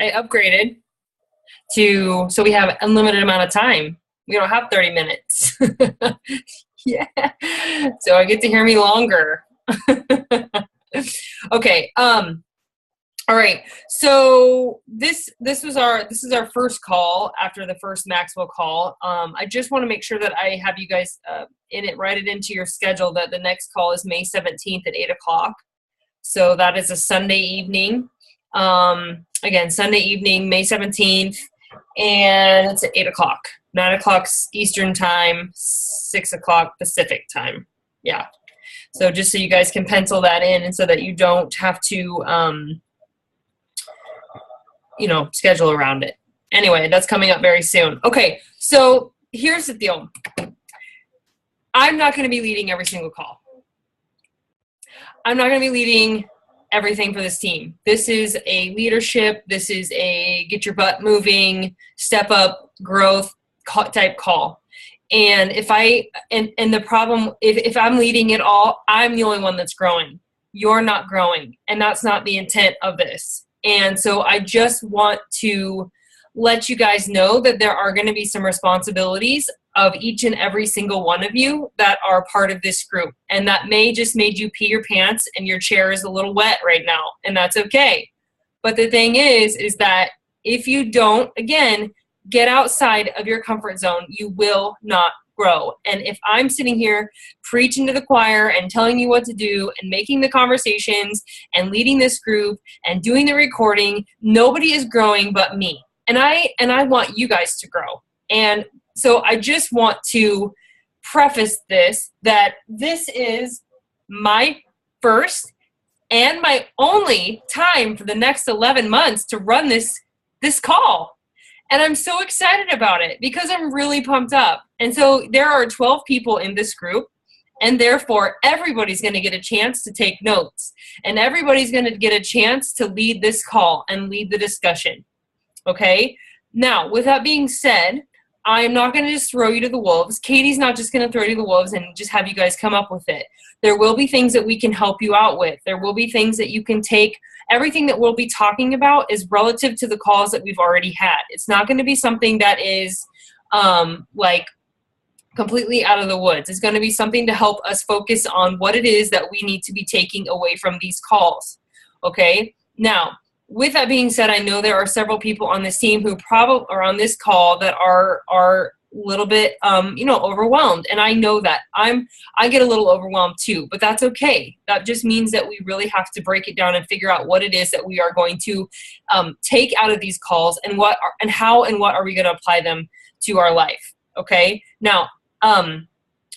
I upgraded so we have unlimited amount of time. We don't have 30 minutes. Yeah. So I get to hear me longer. Okay. All right. So this is our first call after the first Maxwell call. I just want to make sure that I have you guys write it into your schedule that the next call is May 17th at 8 o'clock. So that is a Sunday evening. Again, Sunday evening, May 17th, and it's at 8 o'clock. 9 o'clock Eastern time, 6 o'clock Pacific time. Yeah. So just so you guys can pencil that in and so that you don't have to, schedule around it. Anyway, that's coming up very soon. Okay, so here's the deal. I'm not going to be leading every single call. I'm not going to be leading everything for this team. This is a leadership. This is a get your butt moving, step up, growth type call. And if the problem, if I'm leading it all, I'm the only one that's growing. You're not growing. And that's not the intent of this. And so I just want to let you guys know that there are going to be some responsibilities of each and every single one of you that are part of this group. And that may just made you pee your pants and your chair is a little wet right now. And that's okay. But the thing is that if you don't, again, get outside of your comfort zone, you will not grow. And if I'm sitting here preaching to the choir and telling you what to do and making the conversations and leading this group and doing the recording, nobody is growing but me. And I want you guys to grow. And so I just want to preface this, that this is my first and my only time for the next 11 months to run this call. And I'm so excited about it because I'm really pumped up. And so there are 12 people in this group, and therefore everybody's going to get a chance to take notes, and everybody's going to get a chance to lead this call and lead the discussion. Okay? Now, with that being said, I'm not going to just throw you to the wolves. Katie's not just going to throw you to the wolves and just have you guys come up with it. There will be things that we can help you out with. There will be things that you can take. Everything that we'll be talking about is relative to the calls that we've already had. It's not going to be something that is completely out of the woods. It's going to be something to help us focus on what it is that we need to be taking away from these calls. Okay? Now, with that being said, I know there are several people on this team who probably are on this call that are a little bit, overwhelmed. And I know that I get a little overwhelmed too, but that's okay. That just means that we really have to break it down and figure out what it is that we are going to take out of these calls and what are we going to apply them to our life. Okay. Now,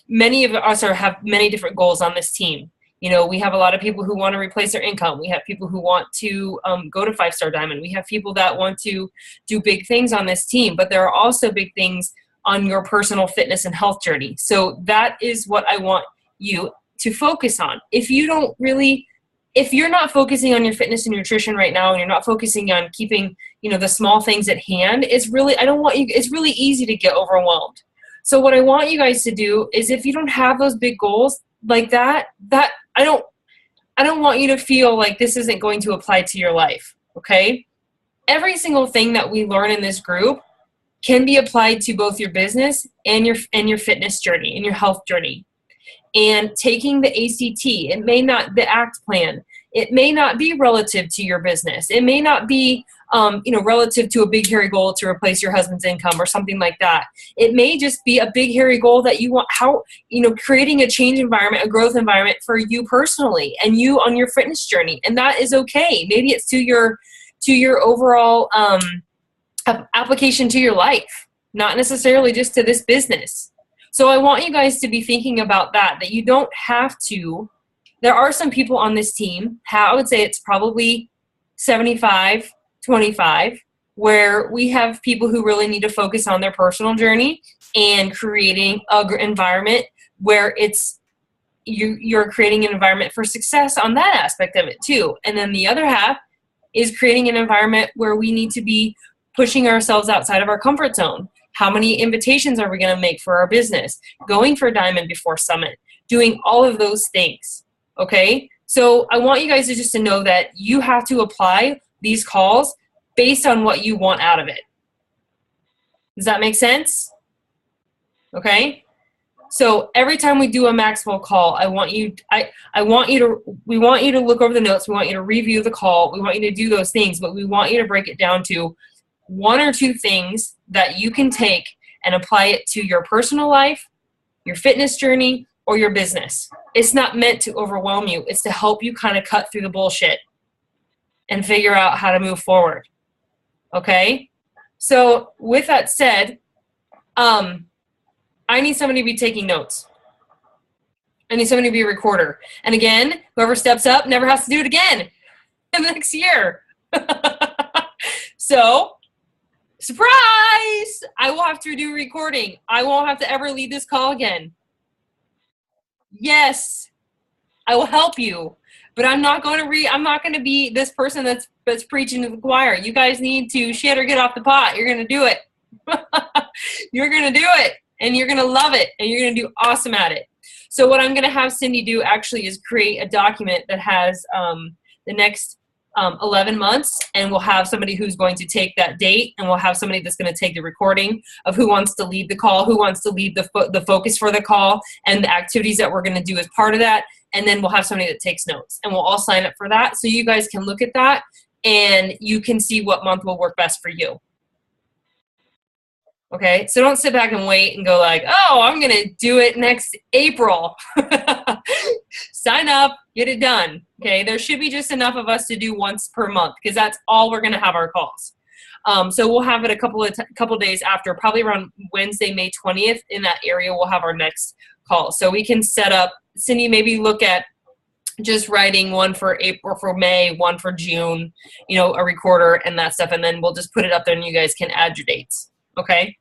many of us have many different goals on this team. You know, we have a lot of people who want to replace their income. We have people who want to go to 5-star diamond. We have people that want to do big things on this team, but there are also big things on your personal fitness and health journey. So that is what I want you to focus on. If you're not focusing on your fitness and nutrition right now, and you're not focusing on keeping, the small things at hand, it's really easy to get overwhelmed. So what I want you guys to do is, if you don't have those big goals like that I don't want you to feel like this isn't going to apply to your life. Okay? Every single thing that we learn in this group can be applied to both your business and your fitness journey and your health journey. And taking the ACT, the ACT plan, it may not be relative to your business. It may not be, relative to a big, hairy goal to replace your husband's income or something like that. It may just be a big, hairy goal that you want, creating a change environment, a growth environment for you personally and you on your fitness journey. And that is okay. Maybe it's to your overall application to your life, not necessarily just to this business. So I want you guys to be thinking about that you don't have to. There are some people on this team, I would say it's probably 75-25, where we have people who really need to focus on their personal journey and creating an environment where you're creating an environment for success on that aspect of it too. And then the other half is creating an environment where we need to be pushing ourselves outside of our comfort zone. How many invitations are we going to make for our business? Going for Diamond before Summit, doing all of those things. Okay? So I want you guys to know that you have to apply these calls based on what you want out of it. Does that make sense? Okay? So every time we do a Maxwell call, we want you to look over the notes. We want you to review the call. We want you to do those things, but we want you to break it down to 1 or 2 things that you can take and apply it to your personal life, your fitness journey, or your business. It's not meant to overwhelm you. It's to help you kind of cut through the bullshit and figure out how to move forward. Okay? So with that said, I need somebody to be taking notes. I need somebody to be a recorder. And again, whoever steps up never has to do it again in the next year. So, surprise! I will have to do recording. I won't have to ever lead this call again. Yes, I will help you. But I'm not going to be this person that's preaching to the choir. You guys need to shit or get off the pot. You're going to do it. You're going to do it. And you're going to love it. And you're going to do awesome at it. So what I'm going to have Cindy do actually is create a document that has the next 11 months. And we'll have somebody who's going to take that date. And we'll have somebody that's going to take the recording of who wants to lead the call, who wants to lead the focus for the call, and the activities that we're going to do as part of that. And then we'll have somebody that takes notes. And we'll all sign up for that. So you guys can look at that. And you can see what month will work best for you. Okay, so don't sit back and wait and go like, oh, I'm going to do it next April. Sign up, get it done. Okay, there should be just enough of us to do once per month because that's all we're going to have our calls. So we'll have it a couple days after, probably around Wednesday, May 20th. In that area, we'll have our next call. So we can set up, Cindy, maybe look at just writing one for April, for May, one for June, a recorder and that stuff. And then we'll just put it up there and you guys can add your dates. Okay.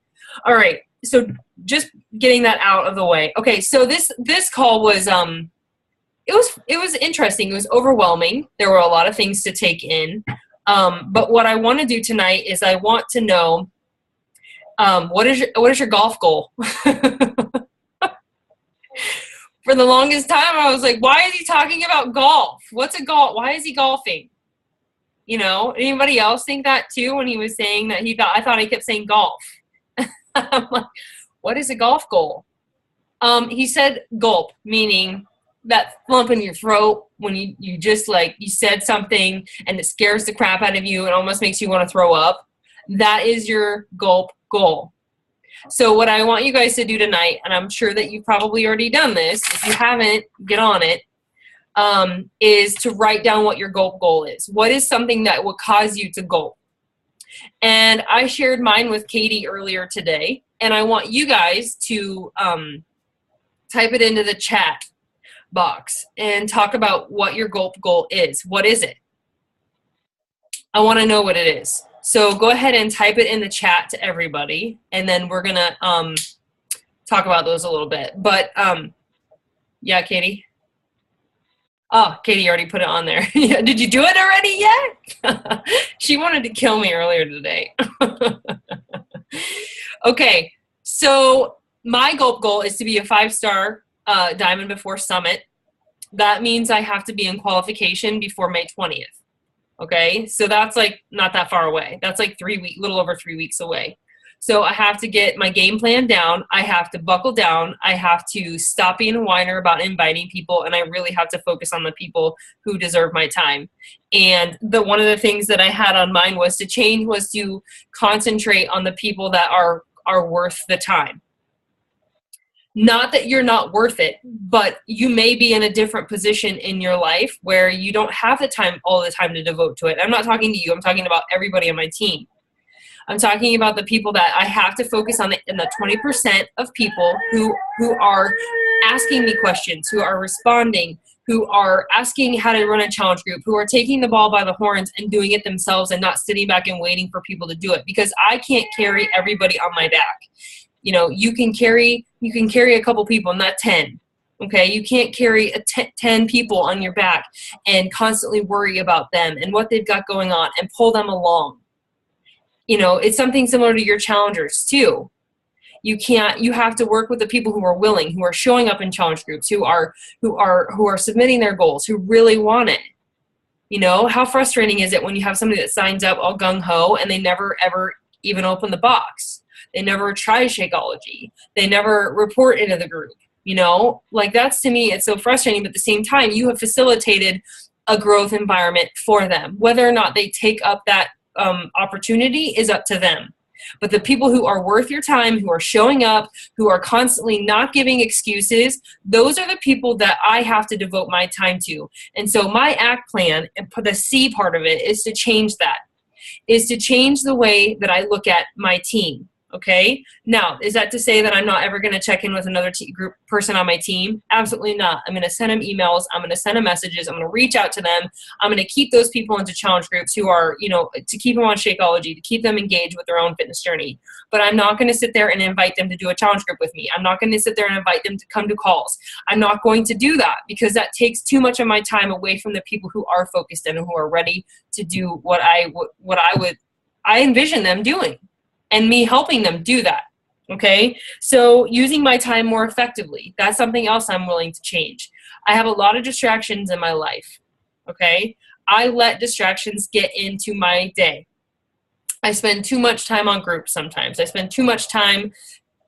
All right. So just getting that out of the way. Okay. So this call was, it was interesting. It was overwhelming. There were a lot of things to take in. But what I want to do tonight is I want to know, what is your golf goal? For the longest time, I was like, why is he talking about golf? What's a golf? Why is he golfing? Anybody else think that too when he was saying that I thought he kept saying golf. I'm like, what is a golf goal? He said gulp, meaning that lump in your throat when you just you said something and it scares the crap out of you and almost makes you want to throw up. That is your gulp goal. So what I want you guys to do tonight, and I'm sure that you've probably already done this, if you haven't, get on it, is to write down what your gulp goal is. What is something that will cause you to gulp? And I shared mine with Katie earlier today, and I want you guys to type it into the chat box and talk about what your gulp goal is. What is it? I want to know what it is. So go ahead and type it in the chat to everybody, and then we're going to talk about those a little bit. But, yeah, Katie? Oh, Katie already put it on there. Did you do it already yet? She wanted to kill me earlier today. Okay, so my gulp goal is to be a 5-star Diamond Before Summit. That means I have to be in qualification before May 20th. Okay, so that's not that far away. That's little over 3 weeks away. So I have to get my game plan down. I have to buckle down. I have to stop being a whiner about inviting people, and I really have to focus on the people who deserve my time. And one of the things that I had on mind was to concentrate on the people that are worth the time. Not that you're not worth it, but you may be in a different position in your life where you don't have all the time to devote to it. I'm not talking to you. I'm talking about everybody on my team. I'm talking about the people that I have to focus on in the 20% of people who are asking me questions, who are responding, who are asking how to run a challenge group, who are taking the ball by the horns and doing it themselves and not sitting back and waiting for people to do it, because I can't carry everybody on my back. You can carry a couple people, not 10. Okay, you can't carry 10 people on your back and constantly worry about them and what they've got going on and pull them along. It's something similar to your challengers too. You have to work with the people who are willing, who are showing up in challenge groups, who are submitting their goals, who really want it. You know, how frustrating is it when you have somebody that signs up all gung-ho and they never ever even open the box? They never try Shakeology. They never report into the group. You know, like that's, to me, it's so frustrating. But at the same time, you have facilitated a growth environment for them. Whether or not they take up that opportunity is up to them. But the people who are worth your time, who are showing up, who are constantly not giving excuses, those are the people that I have to devote my time to. And so my ACT plan, and the C part of it, is to change that, is to change the way that I look at my team. Okay. Now, is that to say that I'm not ever going to check in with another group person on my team? Absolutely not. I'm going to send them emails. I'm going to send them messages. I'm going to reach out to them. I'm going to keep those people into challenge groups who are, you know, to keep them on Shakeology, to keep them engaged with their own fitness journey. But I'm not going to sit there and invite them to do a challenge group with me. I'm not going to sit there and invite them to come to calls. I'm not going to do that, because that takes too much of my time away from the people who are focused and who are ready to do what I envision them doing, and me helping them do that. Okay, so using my time more effectively, that's something else I'm willing to change. I have a lot of distractions in my life. Okay, I let distractions get into my day. I spend too much time on groups sometimes. I spend too much time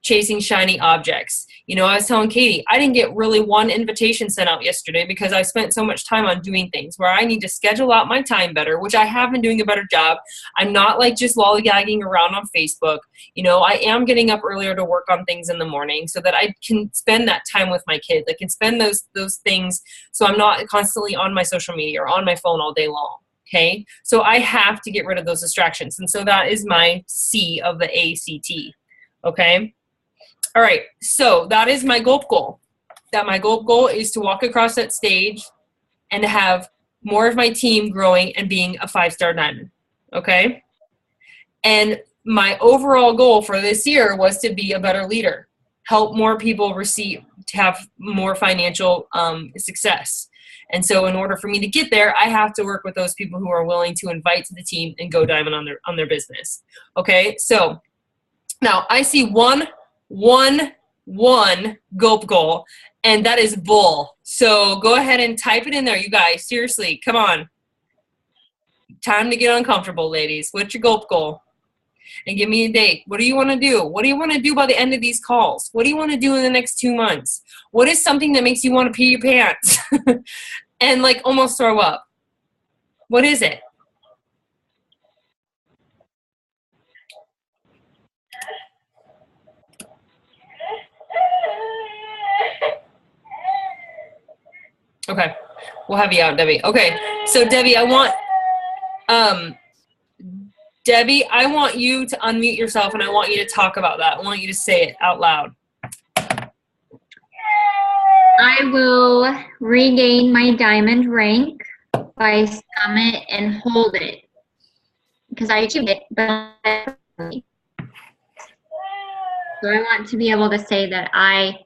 chasing shiny objects. You know, I was telling Katie, I didn't get really one invitation sent out yesterday because I spent so much time on doing things where I need to schedule out my time better, which I have been doing a better job. I'm not like just lollygagging around on Facebook. You know, I am getting up earlier to work on things in the morning so that I can spend that time with my kids. I can spend those things so I'm not constantly on my social media or on my phone all day long. Okay, so I have to get rid of those distractions. And so that is my C of the ACT. Okay. All right, so that is my GOLP goal. That my GOLP goal is to walk across that stage and to have more of my team growing and being a 5-star diamond, okay? And my overall goal for this year was to be a better leader, help more people to have more financial success. And so in order for me to get there, I have to work with those people who are willing to invite to the team and go diamond on their business, okay? So now I see one GOLP goal, and that is bull. So go ahead and type it in there, you guys. Seriously, come on. Time to get uncomfortable, ladies. What's your GOLP goal? And give me a date. What do you want to do? What do you want to do by the end of these calls? What do you want to do in the next 2 months? What is something that makes you want to pee your pants and like almost throw up? What is it? Okay, we'll have you out, Debbie. Okay, so Debbie, I want you to unmute yourself, and I want you to talk about that. I want you to say it out loud. I will regain my diamond rank by summit and hold it, because I achieved it, but so I want to be able to say that I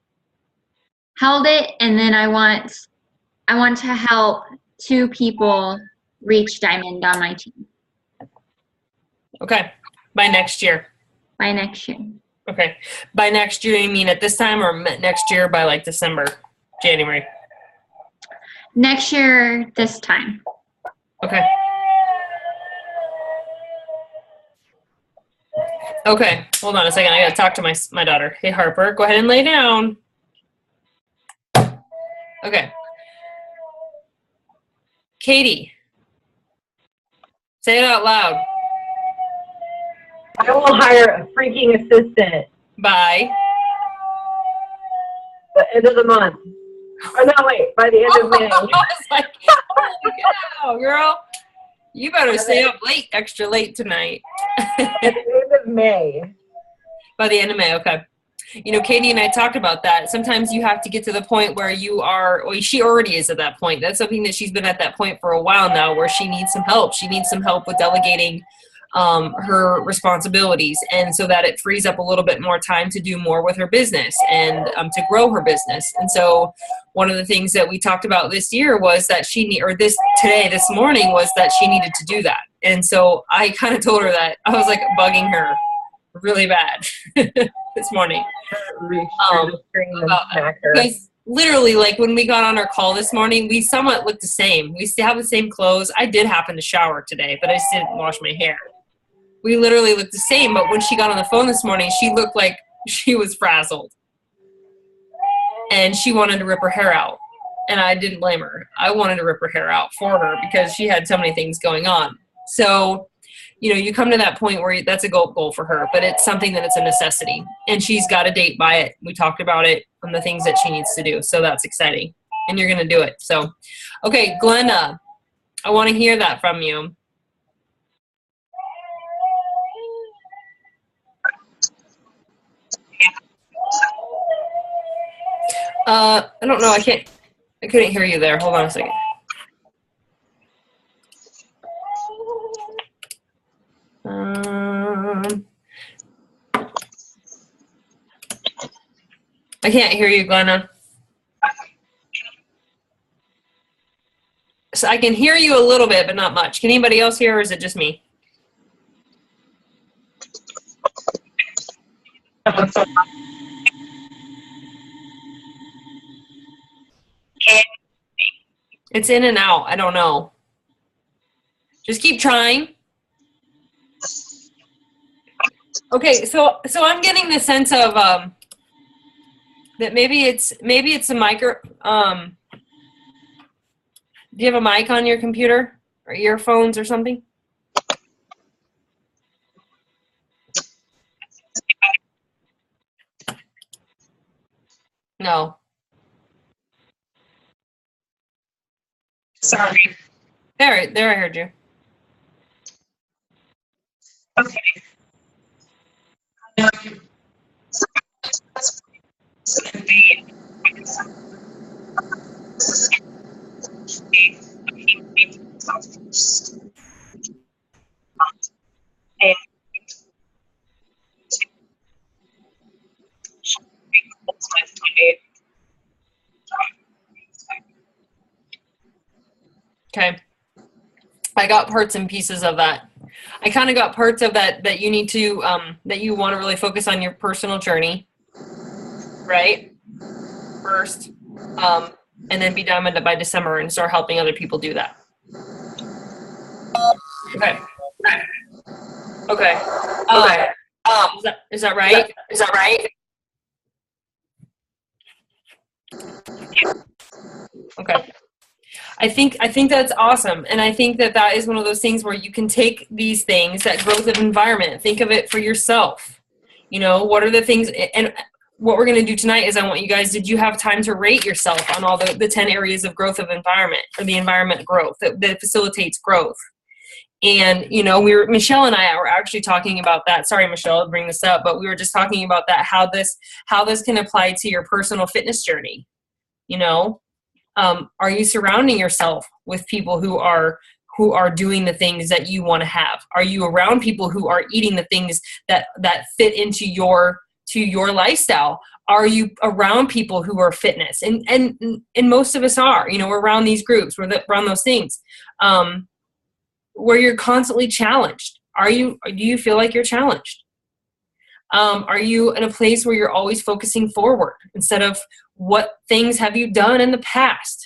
held it, and then I want to help 2 people reach diamond on my team. Okay, by next year. By next year. Okay, by next year you mean at this time, or next year by like December, January? Next year this time. Okay. Okay, hold on a second. I gotta talk to my daughter. Hey, Harper, go ahead and lay down. Okay. Katie, say it out loud. I will hire a freaking assistant By the end of the month. Oh, no, wait, by the end of May. I was like, holy cow, girl. You better stay up late, extra late tonight. At the end of May. By the end of May, okay. You know, Katie and I talked about that. Sometimes you have to get to the point where you are, or she already is at that point. That's something that she's been at that point for a while now, where she needs some help. She needs some help with delegating her responsibilities, and so that it frees up a little bit more time to do more with her business and to grow her business. And so one of the things that we talked about this year was that this morning was that she needed to do that. And so I kind of told her that. I was like bugging her really bad this morning about that. literally, like when we got on our call this morning, we somewhat looked the same. We still have the same clothes. I did happen to shower today, but I just didn't wash my hair. We literally looked the same, but when she got on the phone this morning, she looked like she was frazzled. And she wanted to rip her hair out. And I didn't blame her. I wanted to rip her hair out for her because she had so many things going on. So, you know, you come to that point where that's a goal for her, but it's something that it's a necessity. And she's got a date by it. We talked about it and the things that she needs to do. So that's exciting. And you're going to do it. So, okay, Glenna, I want to hear that from you. I don't know. I couldn't hear you there. Hold on a second. I can't hear you, Glenna. So I can hear you a little bit, but not much. Can anybody else hear, or is it just me? It's in and out. I don't know. Just keep trying. Okay, so I'm getting the sense of that maybe it's a micro. Do you have a mic on your computer or earphones or something? No. Sorry. There, I heard you. Okay. Okay. I got parts and pieces of that. I kind of got parts of that you need to, that you want to really focus on your personal journey, right? First, and then be done with it by December and start helping other people do that. Okay. Okay. Okay. Is that right? Is that right? Okay. I think that's awesome. And I think that is one of those things where you can take these things, that growth of environment, think of it for yourself. You know, what are the things, and what we're going to do tonight is I want you guys, did you have time to rate yourself on all the 10 areas of growth of environment, or the environment growth that facilitates growth? And, you know, Michelle and I were actually talking about that. Sorry, Michelle, to bring this up, but we were just talking about that, how this can apply to your personal fitness journey. You know, are you surrounding yourself with people who are doing the things that you want to have? Are you around people who are eating the things that fit into your lifestyle? Are you around people who are fitness? And most of us are, you know, we're around these groups, we're around those things, where you're constantly challenged. Do you feel like you're challenged? Are you in a place where you're always focusing forward instead of what things have you done in the past?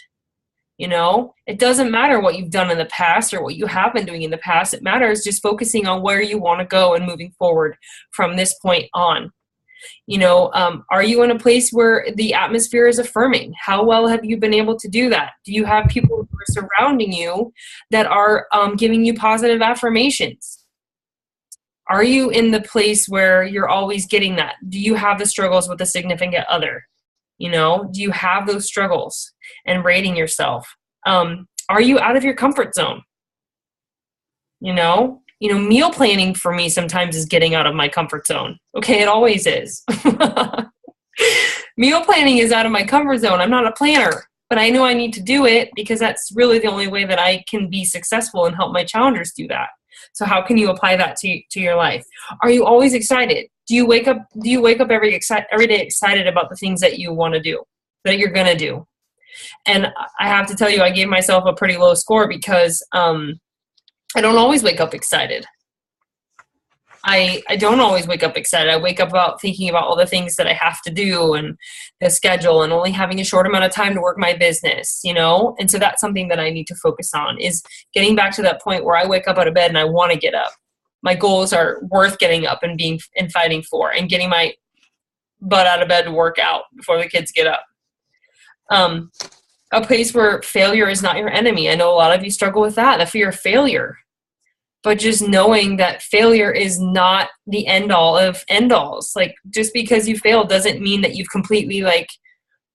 You know, it doesn't matter what you've done in the past or what you have been doing in the past. It matters just focusing on where you want to go and moving forward from this point on. You know, are you in a place where the atmosphere is affirming? How well have you been able to do that? Do you have people who are surrounding you that are giving you positive affirmations? Are you in the place where you're always getting that? Do you have the struggles with a significant other? You know, do you have those struggles and rating yourself? Are you out of your comfort zone? You know, meal planning for me sometimes is getting out of my comfort zone. Okay, it always is. Meal planning is out of my comfort zone. I'm not a planner, but I know I need to do it because that's really the only way that I can be successful and help my challengers do that. So how can you apply that to your life? Are you always excited? Do you wake up every day excited about the things that you want to do, that you're going to do? And I have to tell you, I gave myself a pretty low score because I don't always wake up excited. I don't always wake up excited. I wake up about thinking about all the things that I have to do and the schedule and only having a short amount of time to work my business, you know? And so that's something that I need to focus on, is getting back to that point where I wake up out of bed and I want to get up. My goals are worth getting up and fighting for, and getting my butt out of bed to work out before the kids get up. A place where failure is not your enemy. I know a lot of you struggle with that, the fear of failure. But just knowing that failure is not the end all of end alls. Like, just because you failed doesn't mean that you've completely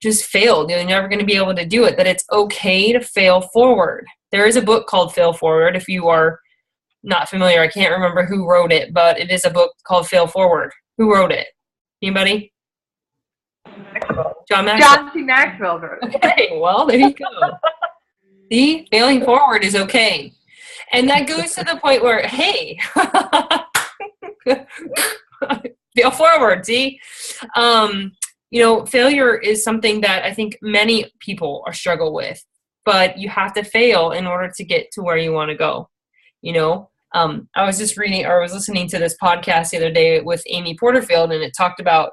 just failed. You're never going to be able to do it. That it's okay to fail forward. There is a book called Fail Forward. If you are not familiar, I can't remember who wrote it, but it is a book called Fail Forward. Who wrote it? Anybody? Maxwell. John Maxwell. John C. Maxwell wrote it. Okay, well, there you go. See, failing forward is okay. And that goes to the point where, hey, fail forward, see? Failure is something that I think many people struggle with, but you have to fail in order to get to where you want to go. I was listening to this podcast the other day with Amy Porterfield, and it talked about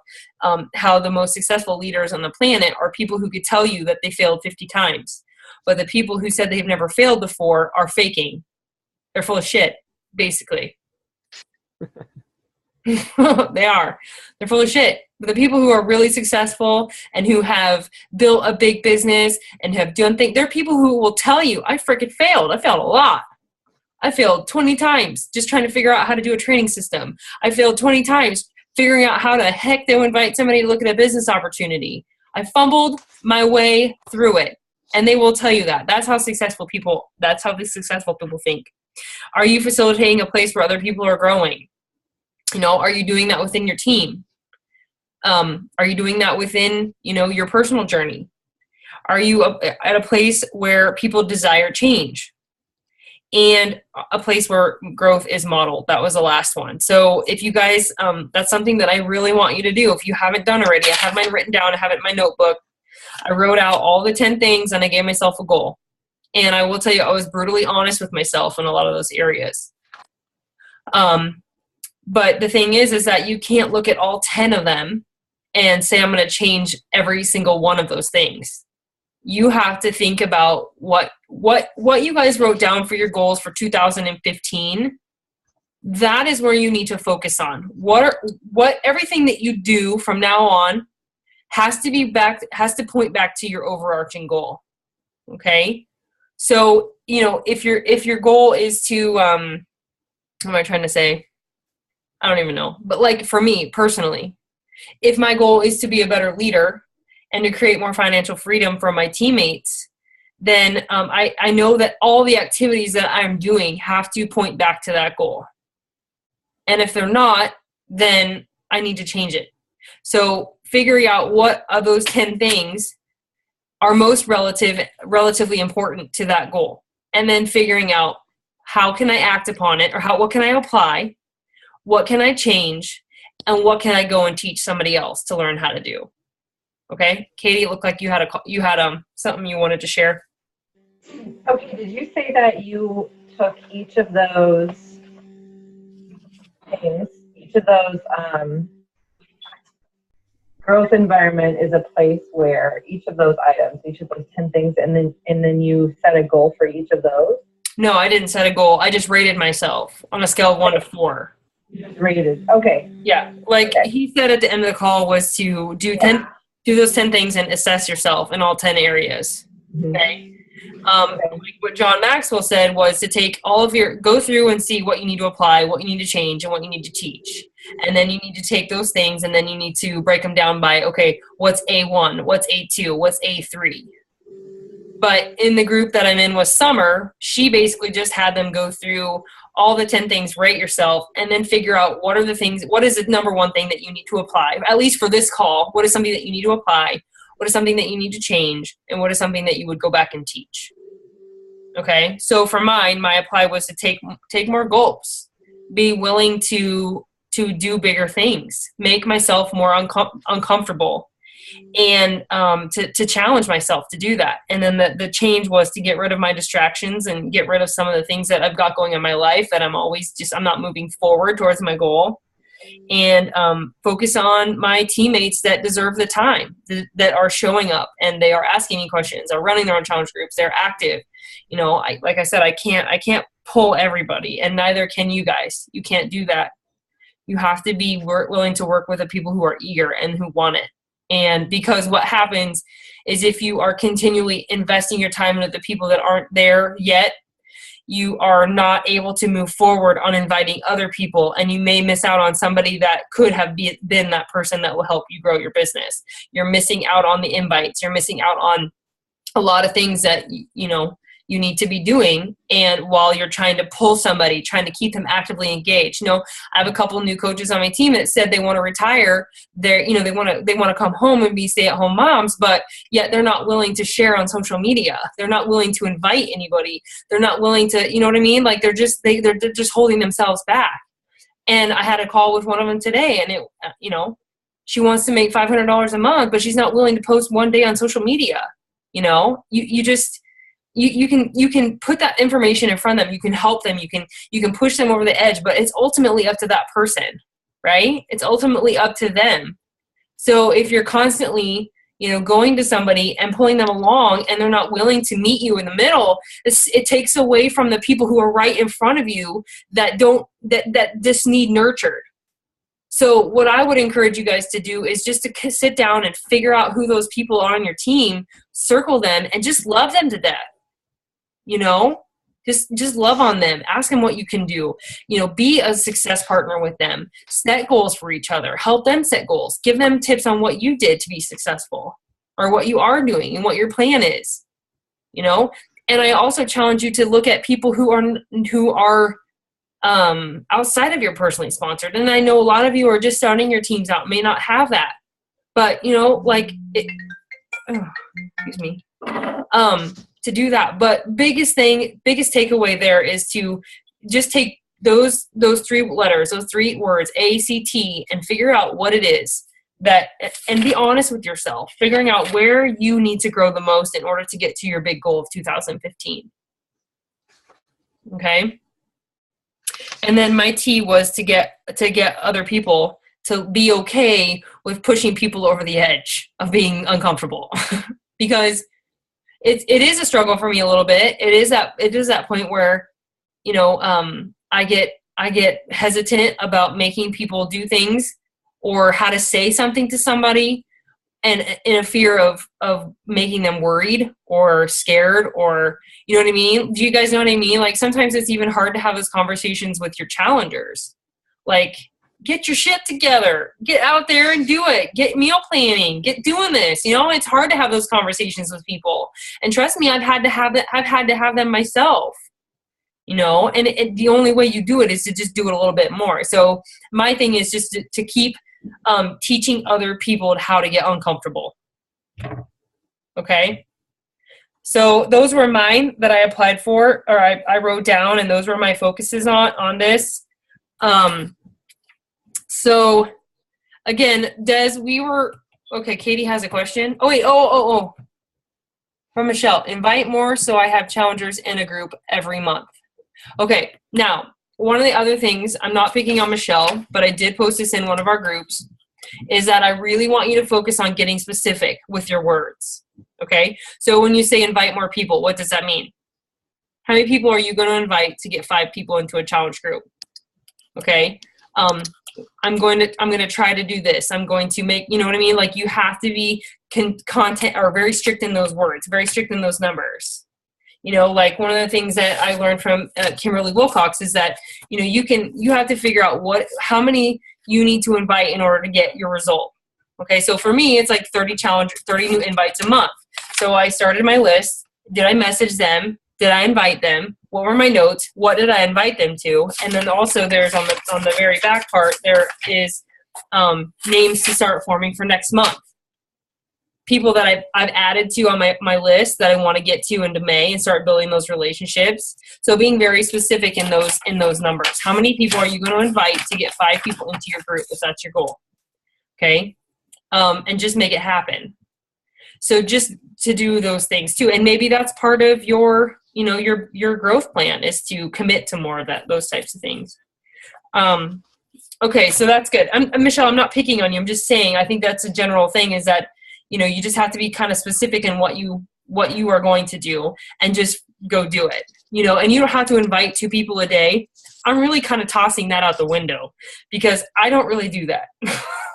how the most successful leaders on the planet are people who could tell you that they failed 50 times. But the people who said they've never failed before are faking. They're full of shit, basically. They are. They're full of shit. But the people who are really successful and who have built a big business and have done things, they're people who will tell you, I freaking failed. I failed a lot. I failed 20 times just trying to figure out how to do a training system. I failed 20 times figuring out how the heck to invite somebody to look at a business opportunity. I fumbled my way through it. And they will tell you that. That's how the successful people think. Are you facilitating a place where other people are growing? Are you doing that within your team? Are you doing that within, your personal journey? Are you at a place where people desire change? And a place where growth is modeled. That was the last one. So if you guys, that's something that I really want you to do. If you haven't done already, I have mine written down. I have it in my notebook. I wrote out all the 10 things and I gave myself a goal. And I will tell you, I was brutally honest with myself in a lot of those areas. But the thing is that you can't look at all 10 of them and say, I'm going to change every single one of those things. You have to think about what you guys wrote down for your goals for 2015. That is where you need to focus on. Everything that you do from now on has to point back to your overarching goal. Okay? So, if your goal is to, what am I trying to say? I don't even know. But for me personally, if my goal is to be a better leader and to create more financial freedom for my teammates, then I know that all the activities that I'm doing have to point back to that goal. And if they're not, then I need to change it. So figuring out what of those 10 things are most relatively important to that goal. And then figuring out how can I act upon it, or what can I apply, what can I change, and what can I go and teach somebody else to learn how to do. Okay, Katie, it looked like you had something you wanted to share. Okay, did you say that you took each of those things, growth environment is a place where each of those items, each of those 10 things, and then you set a goal for each of those? No, I didn't set a goal. I just rated myself on a scale of 1 to 4. You just rated. Okay. Yeah, he said at the end of the call was to do those 10 things and assess yourself in all 10 areas. Okay. What John Maxwell said was to take go through and see what you need to apply, what you need to change, and what you need to teach. And then you need to take those things and then you need to break them down by, okay, what's A1, what's A2, what's A3. But in the group that I'm in with Summer, she basically just had them go through all the 10 things, rate yourself, and then figure out what is the number one thing that you need to apply, at least for this call. What is something that you need to apply? What is something that you need to change? And what is something that you would go back and teach? Okay, so for mine, my apply was to take more gulps, be willing to do bigger things, make myself more uncomfortable, and to challenge myself to do that. And then the change was to get rid of my distractions and get rid of some of the things that I've got going in my life that I'm not moving forward towards my goal, and focus on my teammates that deserve the time, that are showing up and they are asking me questions, are running their own challenge groups, they're active. You know, like I said, I can't pull everybody, and neither can you guys. You can't do that. You have to be willing to work with the people who are eager and who want it. And because what happens is if you are continually investing your time into the people that aren't there yet, you are not able to move forward on inviting other people, and you may miss out on somebody that could have been that person that will help you grow your business. You're missing out on the invites. You're missing out on a lot of things that, you know, you need to be doing. And while you're trying to pull somebody, trying to keep them actively engaged, you know, I have a couple of new coaches on my team that said they want to retire. They want to come home and be stay-at-home moms, but yet they're not willing to share on social media. They're not willing to invite anybody. They're not willing to, you know what I mean? Like they're just holding themselves back. And I had a call with one of them today, and it, you know, she wants to make $500 a month, but she's not willing to post one day on social media. You know, you can put that information in front of them. You can help them. You can push them over the edge, but it's ultimately up to that person, right? It's ultimately up to them. So if you're constantly, you know, going to somebody and pulling them along and they're not willing to meet you in the middle, it takes away from the people who are right in front of you that just need nurtured. So what I would encourage you guys to do is just to sit down and figure out who those people are on your team, circle them, and just love them to death. You know, just love on them. Ask them what you can do. You know, be a success partner with them. Set goals for each other. Help them set goals. Give them tips on what you did to be successful, or what you are doing and what your plan is. You know, and I also challenge you to look at people who are outside of your personally sponsored. And I know a lot of you are just starting your teams out, may not have that, but you know, like excuse me. To do that. But biggest takeaway there is to just take those three letters, those three words, ACT, and figure out what it is and be honest with yourself, figuring out where you need to grow the most in order to get to your big goal of 2015. Okay. And then my T was to get other people to be okay with pushing people over the edge of being uncomfortable because it is a struggle for me a little bit. It is that point where, you know, I get hesitant about making people do things or how to say something to somebody, and in a fear of making them worried or scared, or, you know what I mean? Do you guys know what I mean? Like sometimes it's even hard to have those conversations with your challengers. Like, get your shit together, get out there and do it, get meal planning, get doing this. You know, it's hard to have those conversations with people. And trust me, I've had to have them myself, you know, and the only way you do it is to just do it a little bit more. So my thing is just to keep teaching other people how to get uncomfortable. Okay. So those were mine that I applied for, or I wrote down, and those were my focuses on this. So again, Des, okay, Katie has a question. Oh, wait, from Michelle, invite more so I have challengers in a group every month. Okay, now, one of the other things, I'm not picking on Michelle, but I did post this in one of our groups, is that I really want you to focus on getting specific with your words, okay? So when you say invite more people, what does that mean? How many people are you going to invite to get 5 people into a challenge group? Okay, I'm going to try to do this. I'm going to make, you know what I mean? Like you have to be content or very strict in those words, very strict in those numbers. You know, like one of the things that I learned from Kimberly Wilcox is that, you know, you have to figure out how many you need to invite in order to get your result. Okay. So for me, it's like 30 new invites a month. So I started my list. Did I message them? Did I invite them? What were my notes? What did I invite them to? And then also there's on the very back part, there is names to start forming for next month. People that I've added to on my list that I want to get to into May and start building those relationships. So being very specific in those numbers. How many people are you going to invite to get 5 people into your group if that's your goal? Okay. and just make it happen. So just to do those things too. And maybe that's part of your, you know, your growth plan is to commit to more of that, those types of things. Okay, so that's good. Michelle, I'm not picking on you. I'm just saying, I think that's a general thing is that, you know, you just have to be kind of specific in what you are going to do and just go do it, you know, and you don't have to invite 2 people a day. I'm really kind of tossing that out the window because I don't really do that.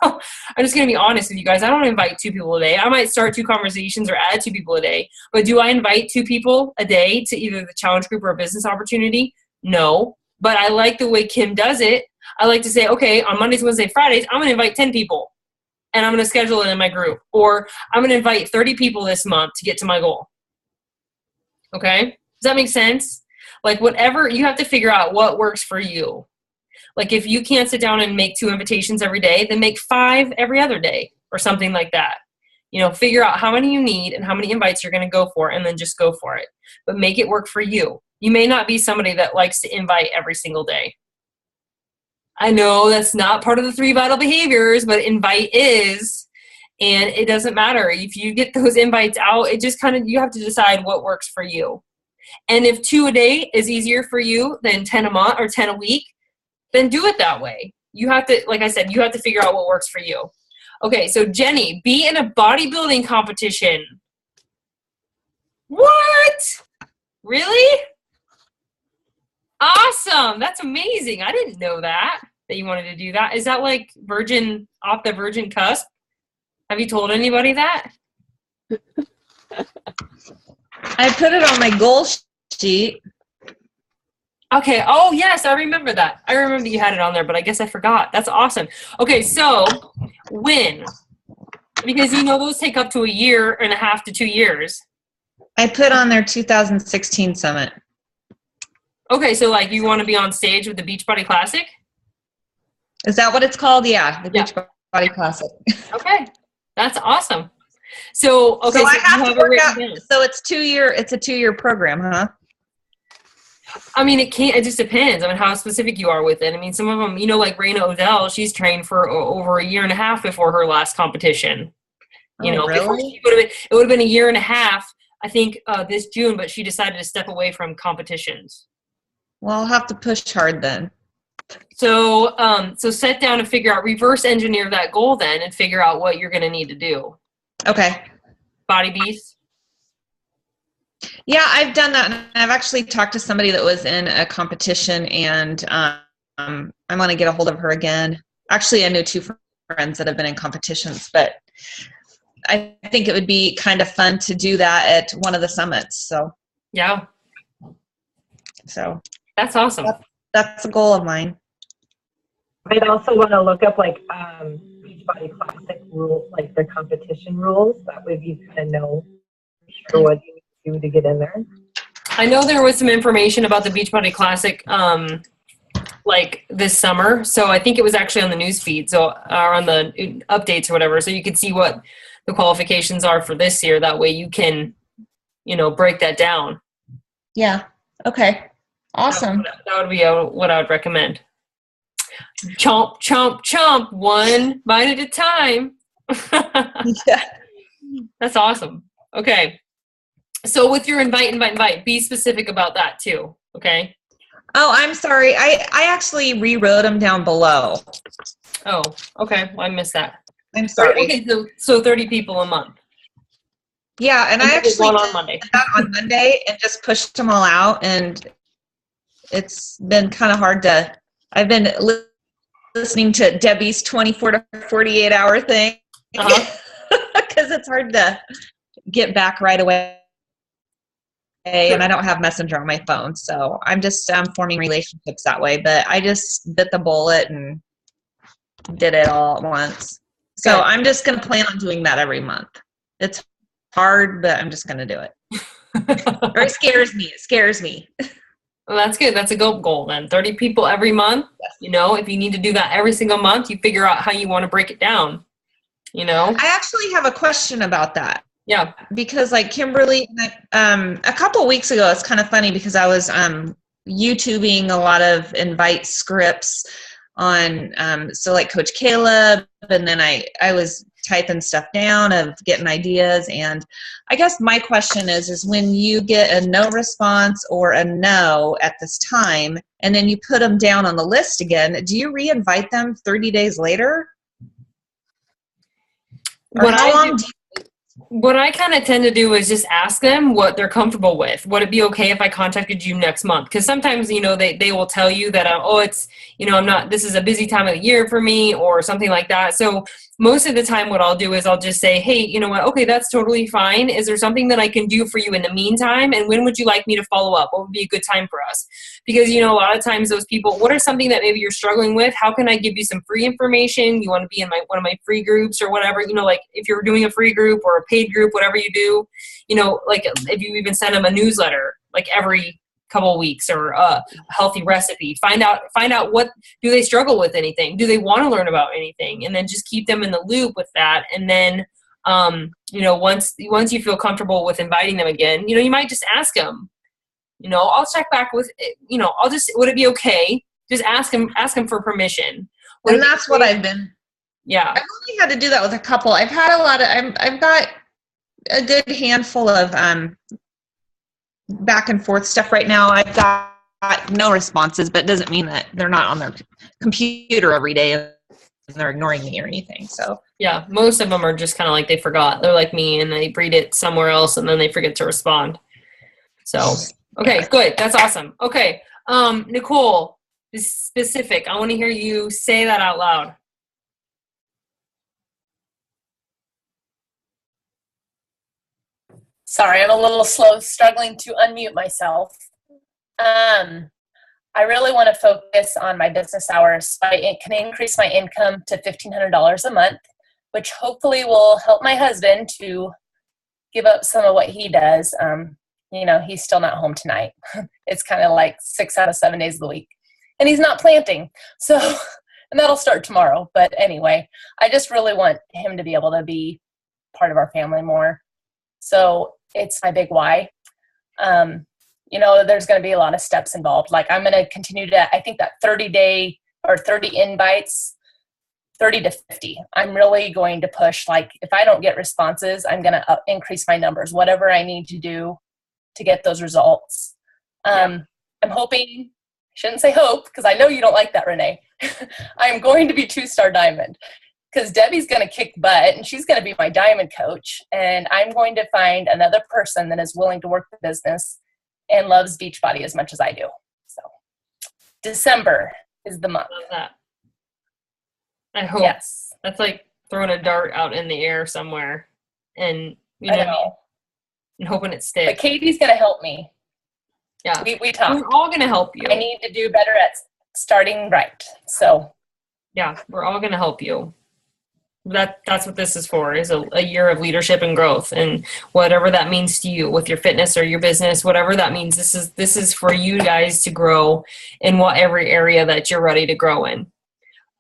I'm just going to be honest with you guys. I don't invite 2 people a day. I might start 2 conversations or add 2 people a day, but do I invite 2 people a day to either the challenge group or a business opportunity? No, but I like the way Kim does it. I like to say, okay, on Mondays, Wednesdays, Fridays, I'm going to invite 10 people and I'm going to schedule it in my group, or I'm going to invite 30 people this month to get to my goal. Okay. Does that make sense? Like whatever, you have to figure out what works for you. Like if you can't sit down and make 2 invitations every day, then make 5 every other day or something like that. You know, figure out how many you need and how many invites you're going to go for and then just go for it. But make it work for you. You may not be somebody that likes to invite every single day. I know that's not part of the 3 vital behaviors, but invite is, and it doesn't matter. If you get those invites out, it just kind of, you have to decide what works for you. And if 2 a day is easier for you than 10 a month or 10 a week, then do it that way. You have to, like I said, you have to figure out what works for you. Okay, so Jenny, be in a bodybuilding competition. What? Really? Awesome. That's amazing. I didn't know that you wanted to do that. Is that like off the virgin cusp? Have you told anybody that? I put it on my goal sheet. Okay. Oh, yes. I remember that. I remember you had it on there, but I guess I forgot. That's awesome. Okay. So when? Because, you know, those take up to 1.5 years to 2 years. I put on their 2016 summit. Okay. So like you want to be on stage with the Beachbody Classic? Is that what it's called? Yeah. The Beachbody Classic. Okay. That's awesome. So, okay. So I have to work out. Down. So it's a 2-year program, huh? I mean, it just depends on how specific you are with it. I mean, some of them, you know, like Raina Odell, she's trained for over 1.5 years before her last competition. You know, really? It would have been 1.5 years, I think, this June, but she decided to step away from competitions. Well, I'll have to push hard then. So, so sit down and figure out, reverse engineer that goal then and figure out what you're going to need to do. Okay. Body Beast. Yeah, I've done that. And I've actually talked to somebody that was in a competition, and I'm going to get a hold of her again. Actually, I know 2 friends that have been in competitions, but I think it would be kind of fun to do that at one of the summits. So, yeah. So that's awesome. That's a goal of mine. I'd also want to look up like Beachbody Classic rules, like the competition rules. That way you kind of know for what you need to do to get in there. I know there was some information about the Beachbody Classic like this summer. So I think it was actually on the news feed, so or on the updates or whatever. So you could see what the qualifications are for this year. That way you can, you know, break that down. Yeah. Okay. Awesome. That would be what I would recommend. Chomp, chomp, chomp. 1 bite at a time. Yeah. That's awesome. Okay. So with your invite, be specific about that too. Okay. Oh, I'm sorry. I actually rewrote them down below. Oh, okay. Well, I missed that. I'm sorry. Okay. So 30 people a month. Yeah. And I actually did on Monday. That on Monday and just pushed them all out. And it's been kind of hard to, I've been listening to Debbie's 24 to 48 hour thing because it's hard to get back right away. And I don't have Messenger on my phone. So I'm just forming relationships that way. But I just bit the bullet and did it all at once. So Good. I'm just going to plan on doing that every month. It's hard, but I'm just going to do it. Or it scares me. It scares me. Well, that's good. That's a goal then. 30 people every month. Yes. You know, if you need to do that every single month, you figure out how you want to break it down. You know? I actually have a question about that. Yeah. Because like Kimberly, a couple weeks ago, it's kind of funny because I was YouTubing a lot of invite scripts on, so like Coach Caleb, and then I was typing stuff down, of getting ideas. And I guess my question is when you get a no response or a no at this time, and then you put them down on the list again, do you re-invite them 30 days later? Or how long do you what I kind of tend to do is just ask them what they're comfortable with. Would it be okay if I contacted you next month? Because sometimes, you know, they will tell you that, it's, you know, this is a busy time of the year for me or something like that. So most of the time what I'll do is I'll just say, hey, you know what? Okay, that's totally fine. Is there something that I can do for you in the meantime? And when would you like me to follow up? What would be a good time for us? Because, you know, a lot of times those people, what are something that maybe you're struggling with? How can I give you some free information? You want to be in one of my free groups or whatever, you know, like if you're doing a free group or a paid group, whatever you do, you know, like if you even send them a newsletter, like every couple of weeks, or a healthy recipe, find out what, do they struggle with anything? Do they want to learn about anything? And then just keep them in the loop with that. And then, you know, once you feel comfortable with inviting them again, you know, you might just ask them, you know, I'll check back with, you know, would it be okay? Just ask them for permission. And that's what I've been. Yeah. I've only had to do that with a couple. I've had a lot of, I've got a good handful of back and forth stuff right now. I've got no responses, but it doesn't mean that they're not on their computer every day and they're ignoring me or anything. So yeah, most of them are just kind of like they forgot. They're like me and they read it somewhere else and then they forget to respond. So, okay, good. That's awesome. Okay. Nicole, this specific. I want to hear you say that out loud. Sorry, I'm a little slow, struggling to unmute myself. I really want to focus on my business hours. I can increase my income to $1,500 a month, which hopefully will help my husband to give up some of what he does. You know, he's still not home tonight. It's kind of like 6 out of 7 days of the week. And he's not planting. So, and that'll start tomorrow. But anyway, I just really want him to be able to be part of our family more. So it's my big why. You know, there's going to be a lot of steps involved. Like I'm going to continue to, I think that 30-day or 30 invites, 30 to 50. I'm really going to push, like if I don't get responses, I'm going to increase my numbers, whatever I need to do to get those results. I'm hoping, shouldn't say hope, because I know you don't like that, Renee. I'm going to be 2-star diamond. Because Debbie's going to kick butt and she's going to be my diamond coach. And I'm going to find another person that is willing to work the business and loves Beachbody as much as I do. So December is the month. I love that. I hope. Yes. That's like throwing a dart out in the air somewhere and, you know, and hoping it sticks. But Katie's going to help me. Yeah. We talked. We're all going to help you. I need to do better at starting right. So. Yeah, we're all going to help you. That's what this is for, is a year of leadership and growth, and whatever that means to you with your fitness or your business, whatever that means, this is for you guys to grow in whatever area that you're ready to grow in.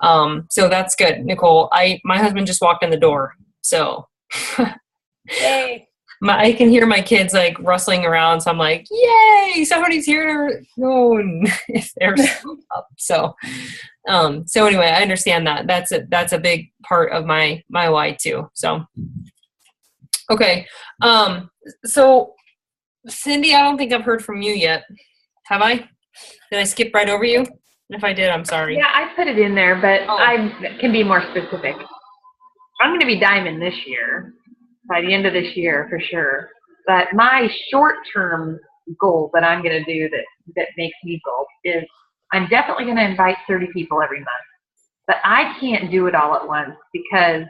So that's good, Nicole. My husband just walked in the door, so Yay. I can hear my kids like rustling around, so I'm like, yay, somebody's here to know if they're up. So anyway, I understand that. That's a big part of my why too. So, okay. So Cindy, I don't think I've heard from you yet. Have I? Did I skip right over you? If I did, I'm sorry. Yeah, I put it in there, but I can be more specific. I'm going to be diamond this year, by the end of this year for sure. But my short-term goal that I'm going to do that makes me gulp is I'm definitely going to invite 30 people every month. But I can't do it all at once because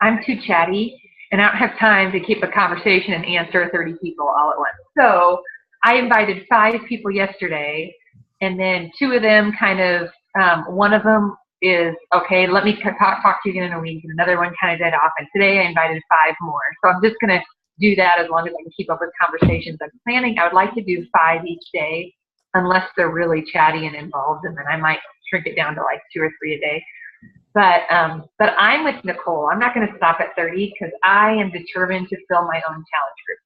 I'm too chatty and I don't have time to keep a conversation and answer 30 people all at once. So I invited 5 people yesterday, and then 2 of them kind of, one of them is, okay, let me talk to you again in a week, and another one kind of died off, and today I invited 5 more. So I'm just going to do that as long as I can keep up with conversations I'm planning. I would like to do 5 each day, unless they're really chatty and involved, and then I might shrink it down to like 2 or 3 a day. But I'm with Nicole. I'm not going to stop at 30 because I am determined to fill my own challenge group.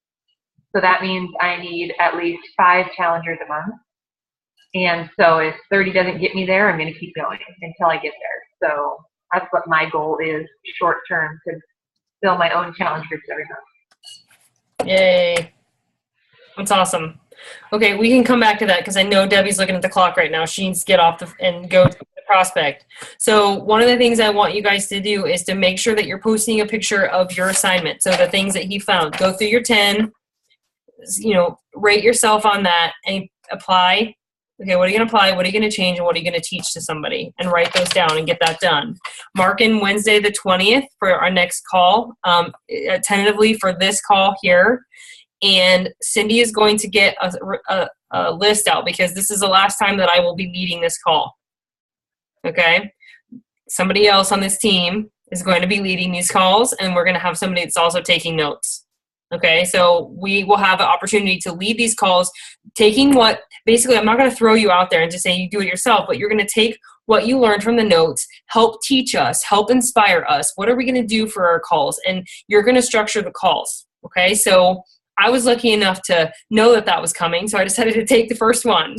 So that means I need at least 5 challengers a month. And so if 30 doesn't get me there, I'm going to keep going until I get there. So That's what my goal is, short term, to fill my own challenge groups every month. Yay. That's awesome. Okay, we can come back to that because I know Debbie's looking at the clock right now. She needs to get off and go to the prospect. So one of the things I want you guys to do is to make sure that you're posting a picture of your assignment. So the things that he found. Go through your 10, rate yourself on that and apply. Okay, what are you going to apply? What are you going to change? And what are you going to teach to somebody? And write those down and get that done. Mark in Wednesday the 20th for our next call, tentatively for this call here. And Cindy is going to get a list out because this is the last time that I will be leading this call. Okay? Somebody else on this team is going to be leading these calls, and we're going to have somebody that's also taking notes. Okay? So we will have an opportunity to lead these calls, taking what, basically, I'm not going to throw you out there and just say you do it yourself, but you're going to take what you learned from the notes, help teach us, help inspire us. What are we going to do for our calls? And you're going to structure the calls. Okay? So I was lucky enough to know that that was coming, so I decided to take the first one.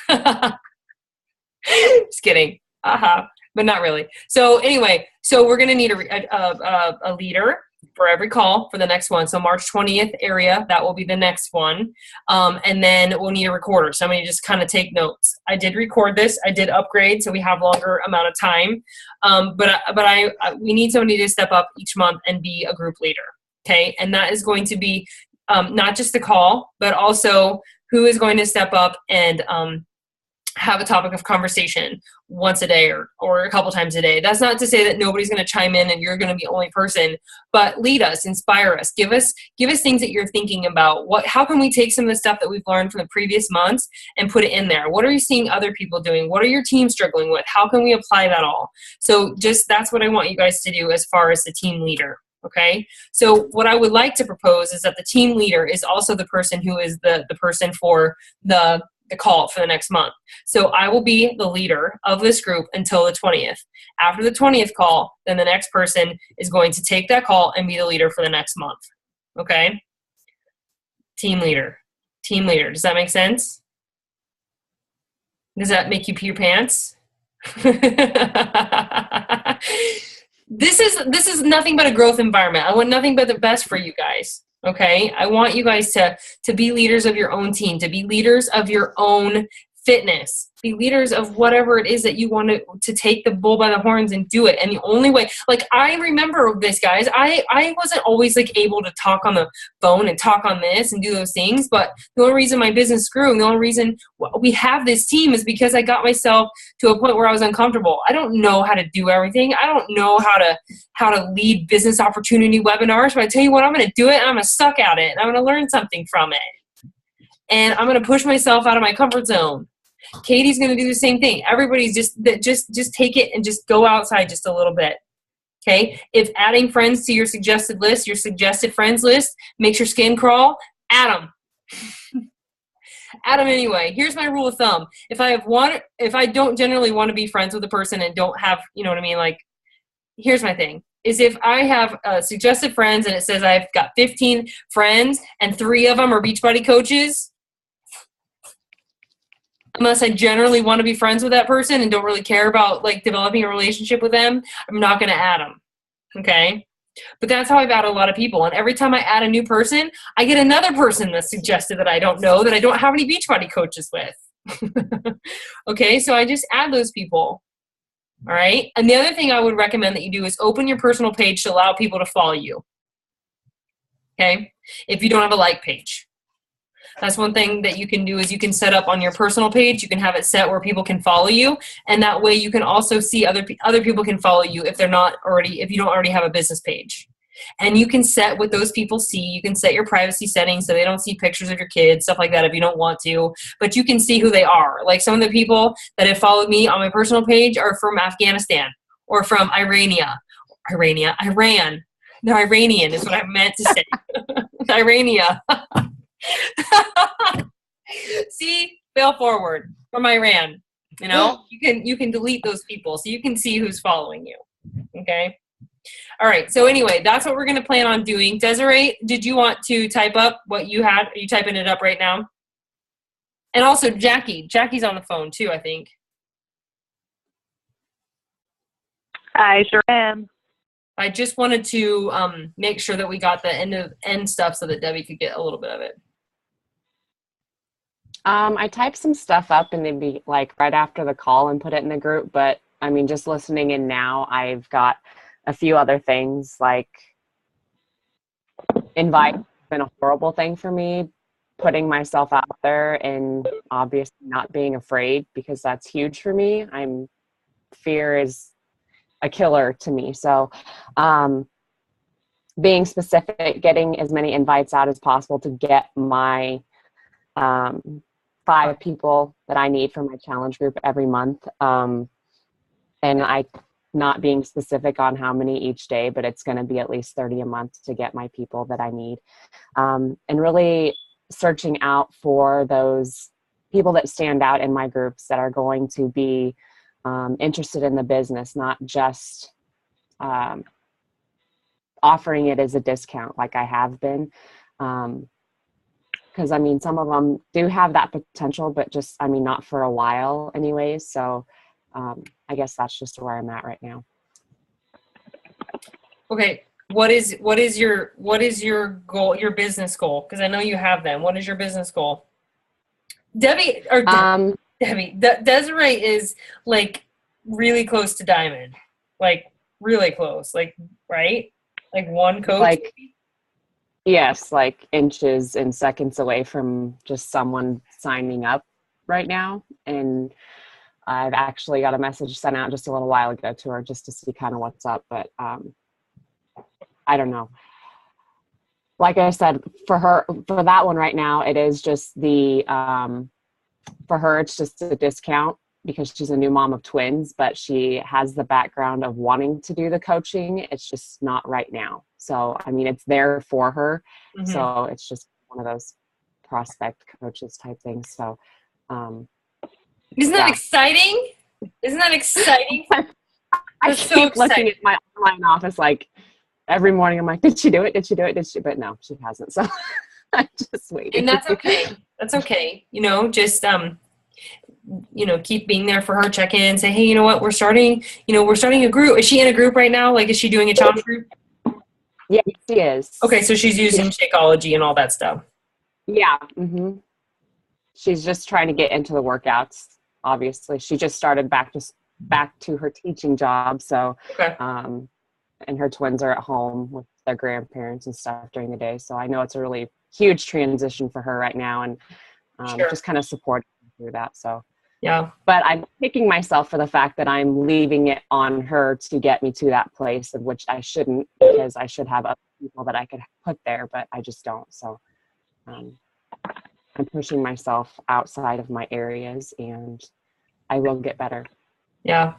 Just kidding. But not really. So anyway, so we're going to need a leader for every call for the next one. So March 20th area, that will be the next one. And then we'll need a recorder. Somebody just kind of take notes. I did record this. I did upgrade, so we have longer amount of time. But we need somebody to step up each month and be a group leader. Okay, and that is going to be not just the call, but also who is going to step up and have a topic of conversation once a day or a couple times a day. That's not to say that nobody's going to chime in and you're going to be the only person, but lead us, inspire us, give us things that you're thinking about. How can we take some of the stuff that we've learned from the previous months and put it in there? What are you seeing other people doing? What are your teams struggling with? How can we apply that all? So that's what I want you guys to do as far as the team leader. Okay, so what I would like to propose is that the team leader is also the person who is the person for the call for the next month. So I will be the leader of this group until the 20th. After the 20th call, then the next person is going to take that call and be the leader for the next month. Okay? Team leader. Team leader. Does that make sense? Does that make you pee your pants? This is nothing but a growth environment. I want nothing but the best for you guys. Okay? I want you guys to be leaders of your own team, to be leaders of your own fitness, be leaders of whatever it is that you want to take the bull by the horns and do it. And the only way, like, I remember this, guys, I wasn't always like able to talk on the phone and talk on this and do those things, but the only reason my business grew and the only reason we have this team is because I got myself to a point where I was uncomfortable. I don't know how to do everything. I don't know how to lead business opportunity webinars, but I tell you what, I'm going to do it and I'm going to suck at it and I'm going to learn something from it. And I'm going to push myself out of my comfort zone. Katie's going to do the same thing. Everybody's just take it and just go outside just a little bit. Okay? If adding friends to your suggested list, your suggested friends list, makes your skin crawl, add them. Add them anyway. Here's my rule of thumb. If I don't generally want to be friends with a person and don't have, you know what I mean? Like, here's my thing. Is if I have suggested friends and it says I've got 15 friends and 3 of them are Beachbody coaches, unless I generally want to be friends with that person and don't really care about like developing a relationship with them, I'm not going to add them. Okay? But that's how I've added a lot of people. And every time I add a new person, I get another person that's suggested that I don't know, that I don't have any Beachbody coaches with. Okay? So I just add those people. All right? And the other thing I would recommend that you do is open your personal page to allow people to follow you. Okay? If you don't have a like page. That's one thing that you can do is you can set up on your personal page. You can have it set where people can follow you, and that way you can also see other people can follow you if you don't already have a business page. And you can set what those people see. You can set your privacy settings so they don't see pictures of your kids, stuff like that if you don't want to. But you can see who they are. Like some of the people that have followed me on my personal page are from Afghanistan or from Iran. They're Iranian is what I meant to say. Irania. See, fail forward from Iran. You know, you can delete those people so you can see who's following you. Okay. All right. So anyway, that's what we're going to plan on doing. Desiree, did you want to type up what you had? Are you typing it up right now? And also Jackie's on the phone too, I think. I sure am. I just wanted to make sure that we got the end stuff so that Debbie could get a little bit of it. I typed some stuff up and it'd be like right after the call and put it in the group. But I mean, just listening in now, I've got a few other things like invite has been a horrible thing for me. Putting myself out there and obviously not being afraid, because that's huge for me. Fear is a killer to me. So being specific, getting as many invites out as possible to get my 5 people that I need for my challenge group every month. And I not being specific on how many each day, but it's going to be at least 30 a month to get my people that I need. And really searching out for those people that stand out in my groups that are going to be interested in the business, not just offering it as a discount like I have been. Because I mean, some of them do have that potential, but just, I mean, not for a while anyways. So I guess that's just where I'm at right now. Okay. What is your goal, your business goal? Because I know you have them. What is your business goal? Desiree is like really close to diamond, like really close, like, right? Like one coach. Like, yes, like inches and seconds away from just someone signing up right now. And I've actually got a message sent out just a little while ago to her just to see kind of what's up. But I don't know. Like I said, for that one right now, it is just the, for her, it's just a discount because she's a new mom of twins, but she has the background of wanting to do the coaching. It's just not right now. So, I mean, it's there for her. Mm-hmm. So it's just one of those prospect coaches type things. So, isn't that exciting? Isn't that exciting? I keep looking at my online office like every morning. I'm like, did she do it? Did she do it? Did she? But no, she hasn't. So I'm just waiting. And that's okay. That's okay. You know, just keep being there for her. Check in. Say, hey, you know what? We're starting a group. Is she in a group right now? Like, is she doing a challenge group? Yeah, she is. Okay, so she's using Shakeology and all that stuff. Yeah. Mm-hmm. She's just trying to get into the workouts. Obviously, she just started back to her teaching job. So, okay. And her twins are at home with their grandparents and stuff during the day. So I know it's a really huge transition for her right now, and Sure. just kind of supporting her through that. So, yeah. But I'm kicking myself for the fact that I'm leaving it on her to get me to that place, of which I shouldn't, because I should have other people that I could put there, but I just don't. So I'm pushing myself outside of my areas, and I will get better. Yeah.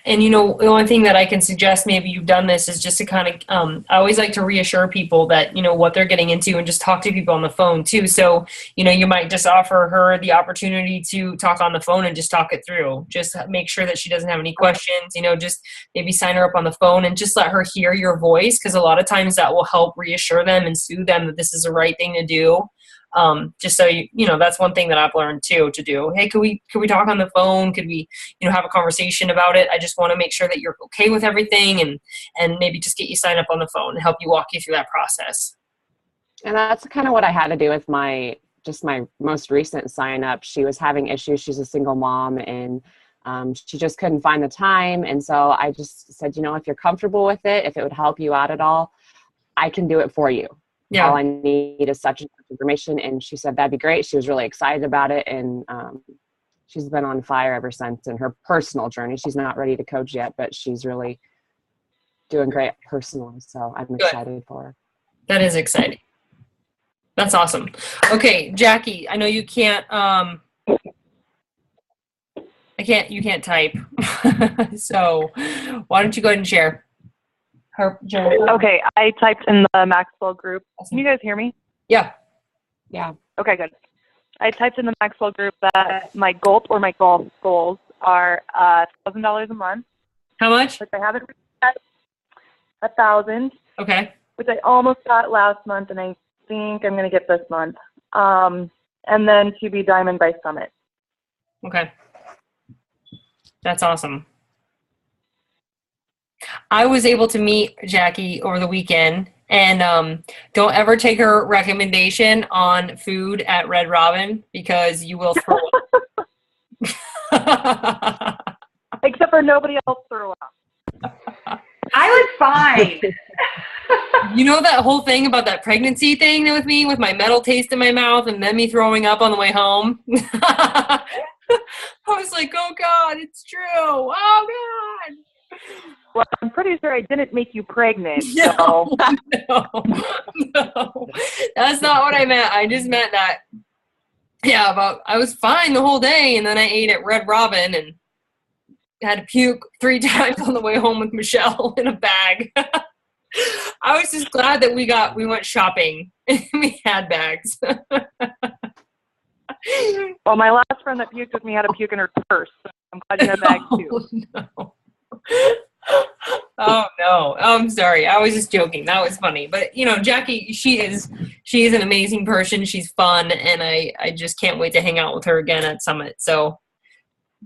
And, the only thing that I can suggest, maybe you've done this, is just to kind of, I always like to reassure people that, what they're getting into, and just talk to people on the phone too. So, you might just offer her the opportunity to talk on the phone and just talk it through. Just make sure that she doesn't have any questions, just maybe sign her up on the phone and just let her hear your voice. Because a lot of times that will help reassure them and soothe them that this is the right thing to do. Just so that's one thing that I've learned too, to do. Hey, could we talk on the phone? Could we, have a conversation about it? I just want to make sure that you're okay with everything, and maybe just get you signed up on the phone and help you walk you through that process. And that's kind of what I had to do with my most recent sign up. She was having issues. She's a single mom, and she just couldn't find the time. And so I just said, if you're comfortable with it, if it would help you out at all, I can do it for you. Yeah. All I need is such and such information. And she said, that'd be great. She was really excited about it. And she's been on fire ever since in her personal journey. She's not ready to coach yet, but she's really doing great personally. So I'm excited for her. That is exciting. That's awesome. Okay, Jackie, I know you can't, you can't type. So why don't you go ahead and share? Okay, I typed in the Maxwell group. Can you guys hear me? Yeah. Yeah. Okay, good. I typed in the Maxwell group that my golf goals are $1,000 a month. How much? Which I haven't reached yet. 1,000. Okay. Which I almost got last month, and I think I'm going to get this month. And then to be Diamond by Summit. Okay. That's awesome. I was able to meet Jackie over the weekend, and don't ever take her recommendation on food at Red Robin because you will throw up. Except for nobody else threw up. I was fine. You know that whole thing about that pregnancy thing with me, with my metal taste in my mouth and then me throwing up on the way home? I was like, oh God, it's true. Oh God. Well, I'm pretty sure I didn't make you pregnant. No, So. no, that's not what I meant. I just meant that, yeah, I was fine the whole day, and then I ate at Red Robin and had to puke 3 times on the way home with Michelle in a bag. I was just glad that we went shopping and we had bags. Well, my last friend that puked with me had a puke in her purse. So I'm glad you had bags too. No. Oh no, I'm sorry. I was just joking. That was funny. But you know, Jackie, she is an amazing person. She's fun, and I just can't wait to hang out with her again at Summit. So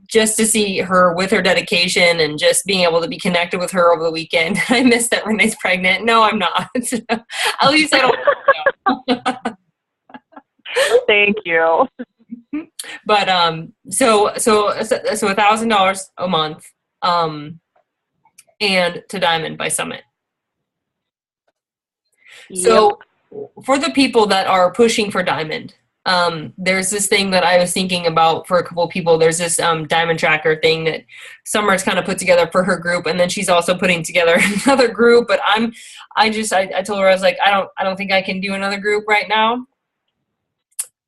just to see her with her dedication and just being able to be connected with her over the weekend. I missed that Renee's pregnant. No, I'm not. At least I don't know. Thank you. But so $1,000 a month, and to Diamond by Summit. So for the people that are pushing for Diamond, there's this thing that I was thinking about for a couple of people. There's this Diamond Tracker thing that Summer's kind of put together for her group, and then she's also putting together another group. But I told her, I was like, I don't think I can do another group right now.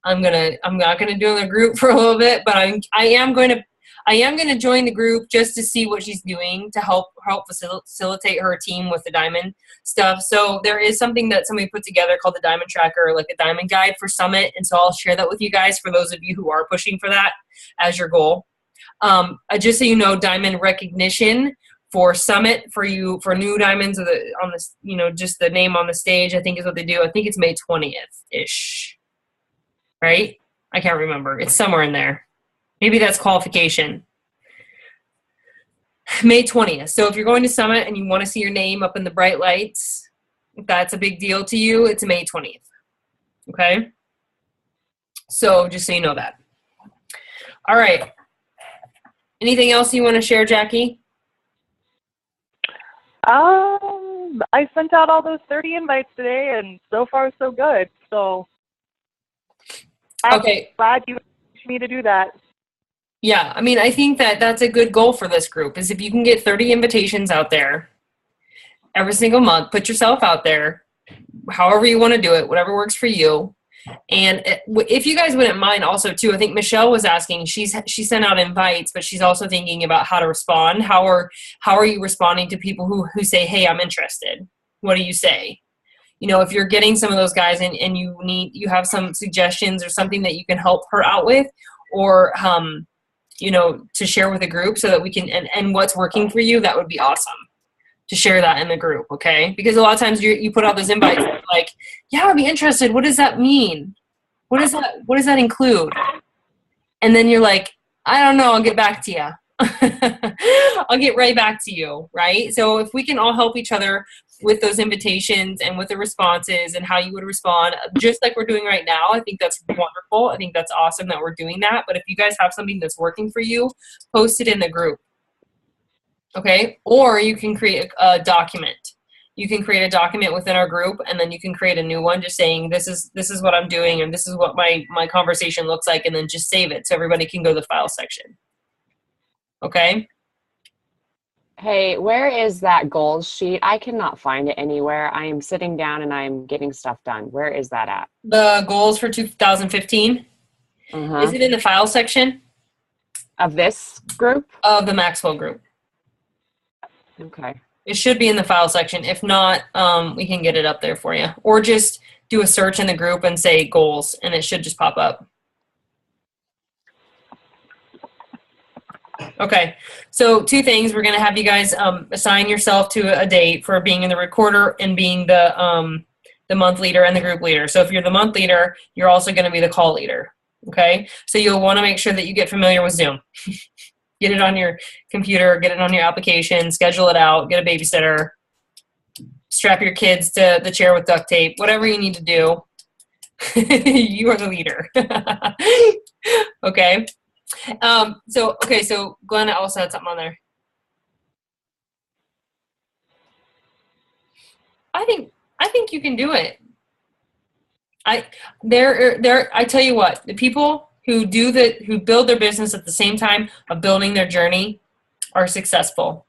I'm not gonna do another group for a little bit, but I am going to join the group just to see what she's doing to help facilitate her team with the Diamond stuff. So there is something that somebody put together called the Diamond Tracker, like a Diamond Guide for Summit. And so I'll share that with you guys for those of you who are pushing for that as your goal. Just so you know, Diamond recognition for Summit for new diamonds on this, you know, just the name on the stage, I think is what they do. I think it's May 20th-ish, right? I can't remember. It's somewhere in there. Maybe that's qualification. May 20th. So if you're going to Summit and you want to see your name up in the bright lights, if that's a big deal to you, it's May 20th. Okay? So just so you know that. All right. Anything else you want to share, Jackie? I sent out all those 30 invites today, and so far so good. So I'm glad you asked me to do that. Yeah, I mean, I think that that's a good goal for this group is if you can get 30 invitations out there every single month, put yourself out there, however you want to do it, whatever works for you. And if you guys wouldn't mind also too, I think Michelle was asking, she sent out invites, but she's also thinking about how to respond. How are you responding to people who say, hey, I'm interested? What do you say? You know, if you're getting some of those guys and you have some suggestions or something that you can help her out with, or you know, to share with a group so that we can, and what's working for you, that would be awesome to share that in the group, okay? Because a lot of times you put out those invites and like, yeah, I'd be interested. What does that mean? What does that include? And then you're like, I don't know, I'll get back to you. I'll get right back to you, right? So if we can all help each other with those invitations and with the responses and how you would respond, just like we're doing right now, I think that's wonderful. I think that's awesome that we're doing that. But if you guys have something that's working for you, post it in the group, okay? Or you can create a document. You can create a document within our group, and then you can create a new one just saying, this is what I'm doing, and this is what my conversation looks like, and then just save it so everybody can go to the file section. Okay? Hey, where is that goals sheet? I cannot find it anywhere. I am sitting down and I'm getting stuff done. Where is that at? The goals for 2015? Is it in the file section? Of this group? Of the Maxwell group. Okay. It should be in the file section. If not, we can get it up there for you. Or just do a search in the group and say goals, and it should just pop up. Okay, so 2 things. We're going to have you guys assign yourself to a date for being in the recorder and being the month leader and the group leader. So if you're the month leader, you're also going to be the call leader. Okay, so you'll want to make sure that you get familiar with Zoom. Get it on your computer, get it on your application, schedule it out, get a babysitter, strap your kids to the chair with duct tape, whatever you need to do. You are the leader. Okay. So Glenn also had something on there. I think you can do it. I tell you what, the people who build their business at the same time of building their journey are successful.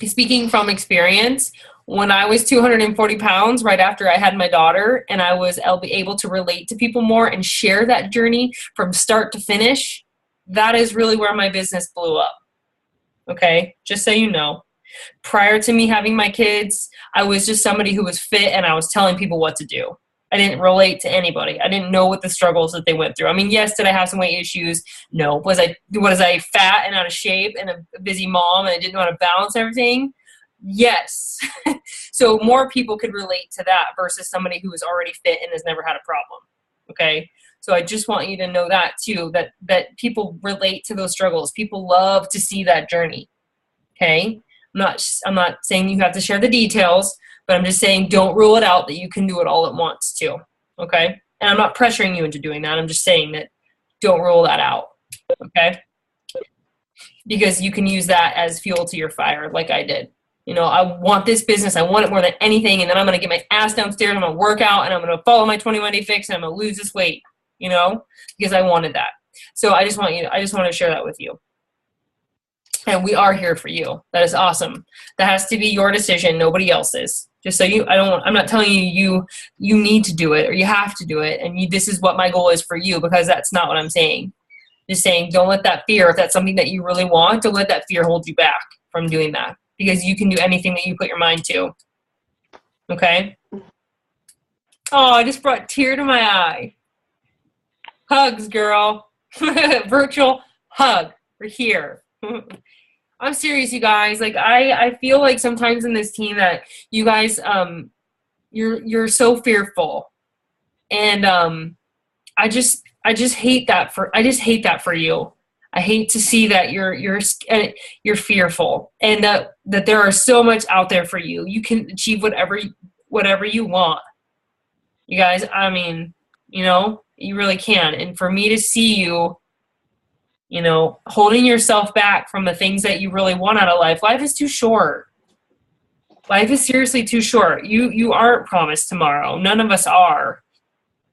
Speaking from experience, when I was 240 pounds, right after I had my daughter, and I was able to relate to people more and share that journey from start to finish, that is really where my business blew up. Okay, just so you know. Prior to me having my kids, I was just somebody who was fit and I was telling people what to do. I didn't relate to anybody. I didn't know what the struggles that they went through. I mean, yes, did I have some weight issues? No. Was I fat and out of shape and a busy mom and I didn't know how to balance everything? Yes. So more people could relate to that versus somebody who is already fit and has never had a problem. Okay. So I just want you to know that too, that people relate to those struggles. People love to see that journey. Okay. I'm not saying you have to share the details, but I'm just saying don't rule it out that you can do it all at once too. Okay. And I'm not pressuring you into doing that. I'm just saying that don't rule that out. Okay. Because you can use that as fuel to your fire like I did. You know, I want this business. I want it more than anything. And then I'm going to get my ass downstairs. I'm going to work out and I'm going to follow my 21-day fix and I'm going to lose this weight, you know, because I wanted that. So I just want to share that with you. And we are here for you. That is awesome. That has to be your decision, nobody else's. Just so I'm not telling you need to do it or you have to do it. And this is what my goal is for you, because that's not what I'm saying. Just saying, don't let that fear, if that's something that you really want, don't let that fear hold you back from doing that, because you can do anything that you put your mind to. Okay? Oh, I just brought a tear to my eye. Hugs, girl. Virtual hug. We're here. I'm serious, you guys. Like I feel like sometimes in this team that you guys you're so fearful. And I just hate that for you. I hate to see that you're fearful and that there are so much out there for you. You can achieve whatever you want. You guys, I mean, you know, you really can. And for me to see you, you know, holding yourself back from the things that you really want out of life is too short. Life is seriously too short. You aren't promised tomorrow. None of us are.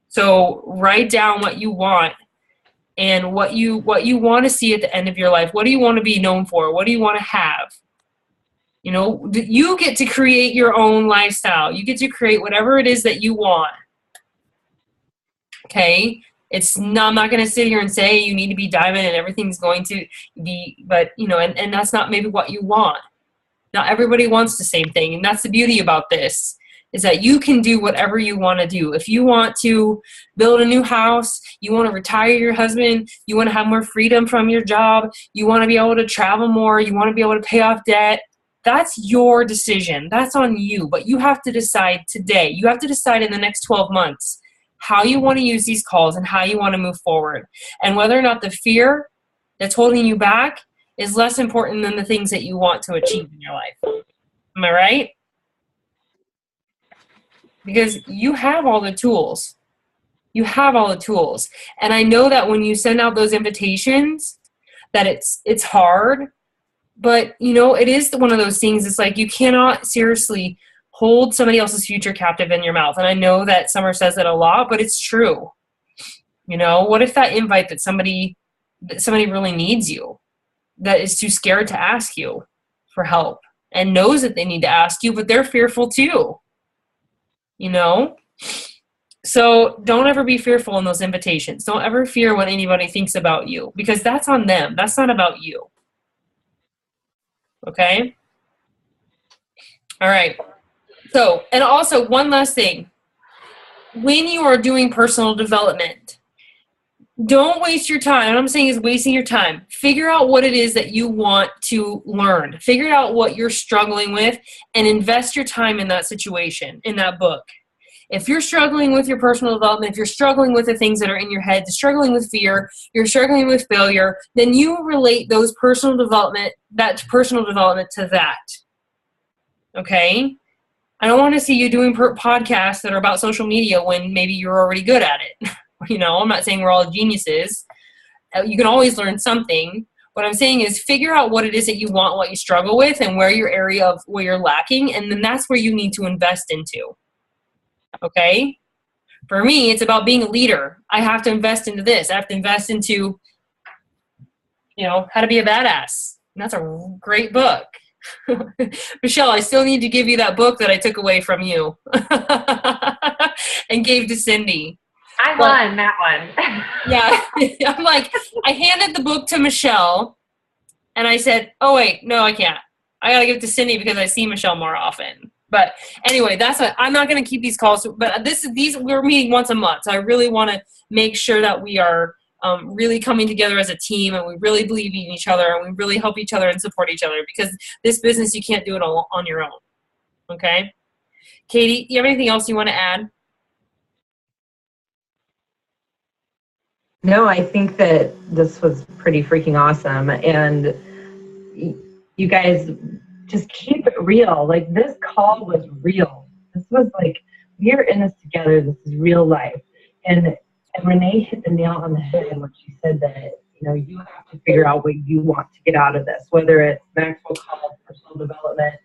So write down what you want and what you want to see at the end of your life. What do you want to be known for? What do you want to have? You know, you get to create your own lifestyle. You get to create whatever it is that you want. Okay? I'm not going to sit here and say you need to be diamond and everything's going to be, but, you know, and that's not maybe what you want. Not everybody wants the same thing. And that's the beauty about this, is that you can do whatever you want to do. If you want to build a new house, you want to retire your husband, you want to have more freedom from your job, you want to be able to travel more, you want to be able to pay off debt, that's your decision. That's on you. But you have to decide today. You have to decide in the next 12 months how you want to use these calls and how you want to move forward. And whether or not the fear that's holding you back is less important than the things that you want to achieve in your life. Am I right? Because you have all the tools. You have all the tools. And I know that when you send out those invitations, that it's hard. But, you know, it is one of those things. It's like you cannot seriously hold somebody else's future captive in your mouth. And I know that Summer says it a lot, but it's true. You know, what if that invite that somebody really needs you, that is too scared to ask you for help and knows that they need to ask you, but they're fearful too, you know? So don't ever be fearful in those invitations. Don't ever fear what anybody thinks about you, because that's on them. That's not about you. Okay? All right. So, and also one last thing. When you are doing personal development, don't waste your time. What I'm saying is wasting your time. Figure out what it is that you want to learn. Figure out what you're struggling with and invest your time in that situation, in that book. If you're struggling with your personal development, if you're struggling with the things that are in your head, struggling with fear, you're struggling with failure, then you relate those personal development to that. Okay? I don't want to see you doing podcasts that are about social media when maybe you're already good at it. You know, I'm not saying we're all geniuses. You can always learn something. What I'm saying is figure out what it is that you want, what you struggle with, and where your area of where you're lacking, and then that's where you need to invest into. Okay? For me, it's about being a leader. I have to invest into this. I have to invest into, you know, how to be a badass. And that's a great book. Michelle, I still need to give you that book that I took away from you and gave to Cindy. I won that one. Yeah. I'm like, I handed the book to Michelle and I said, oh, wait, no, I can't. I got to give it to Cindy because I see Michelle more often. But anyway, that's what I'm not going to keep these calls. But we're meeting once a month. So I really want to make sure that we are really coming together as a team, and we really believe in each other, and we really help each other and support each other, because this business, you can't do it all on your own. Okay? Katie, you have anything else you want to add? No, I think that this was pretty freaking awesome. And you guys just keep it real. Like, this call was real. This was like, we're in this together. This is real life. And Renee hit the nail on the head when she said that, you know, you have to figure out what you want to get out of this, whether it's Maxwell Call, personal development,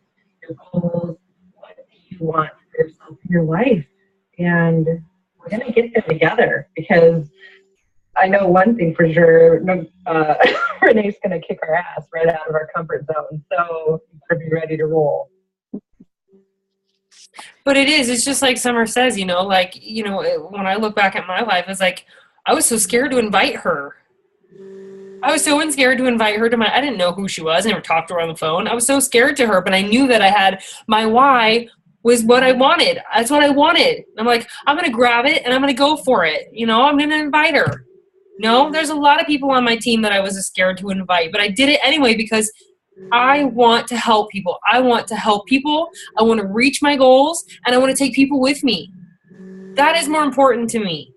your goals, what do you want for yourself in your life. And we're going to get there together, because I know one thing for sure, Renee's going to kick our ass right out of our comfort zone. So you better be ready to roll. But it's just like Summer says, you know, like, you know, when I look back at my life, it's like, I was so scared to invite her. I was so scared to invite her to I didn't know who she was. I never talked to her on the phone. I was so scared to her, but I knew that I had my why was what I wanted. That's what I wanted. I'm like, I'm going to grab it and I'm going to go for it. You know, I'm going to invite her. No, there's a lot of people on my team that I was scared to invite, but I did it anyway because I want to help people. I want to help people. I want to reach my goals, and I want to take people with me. That is more important to me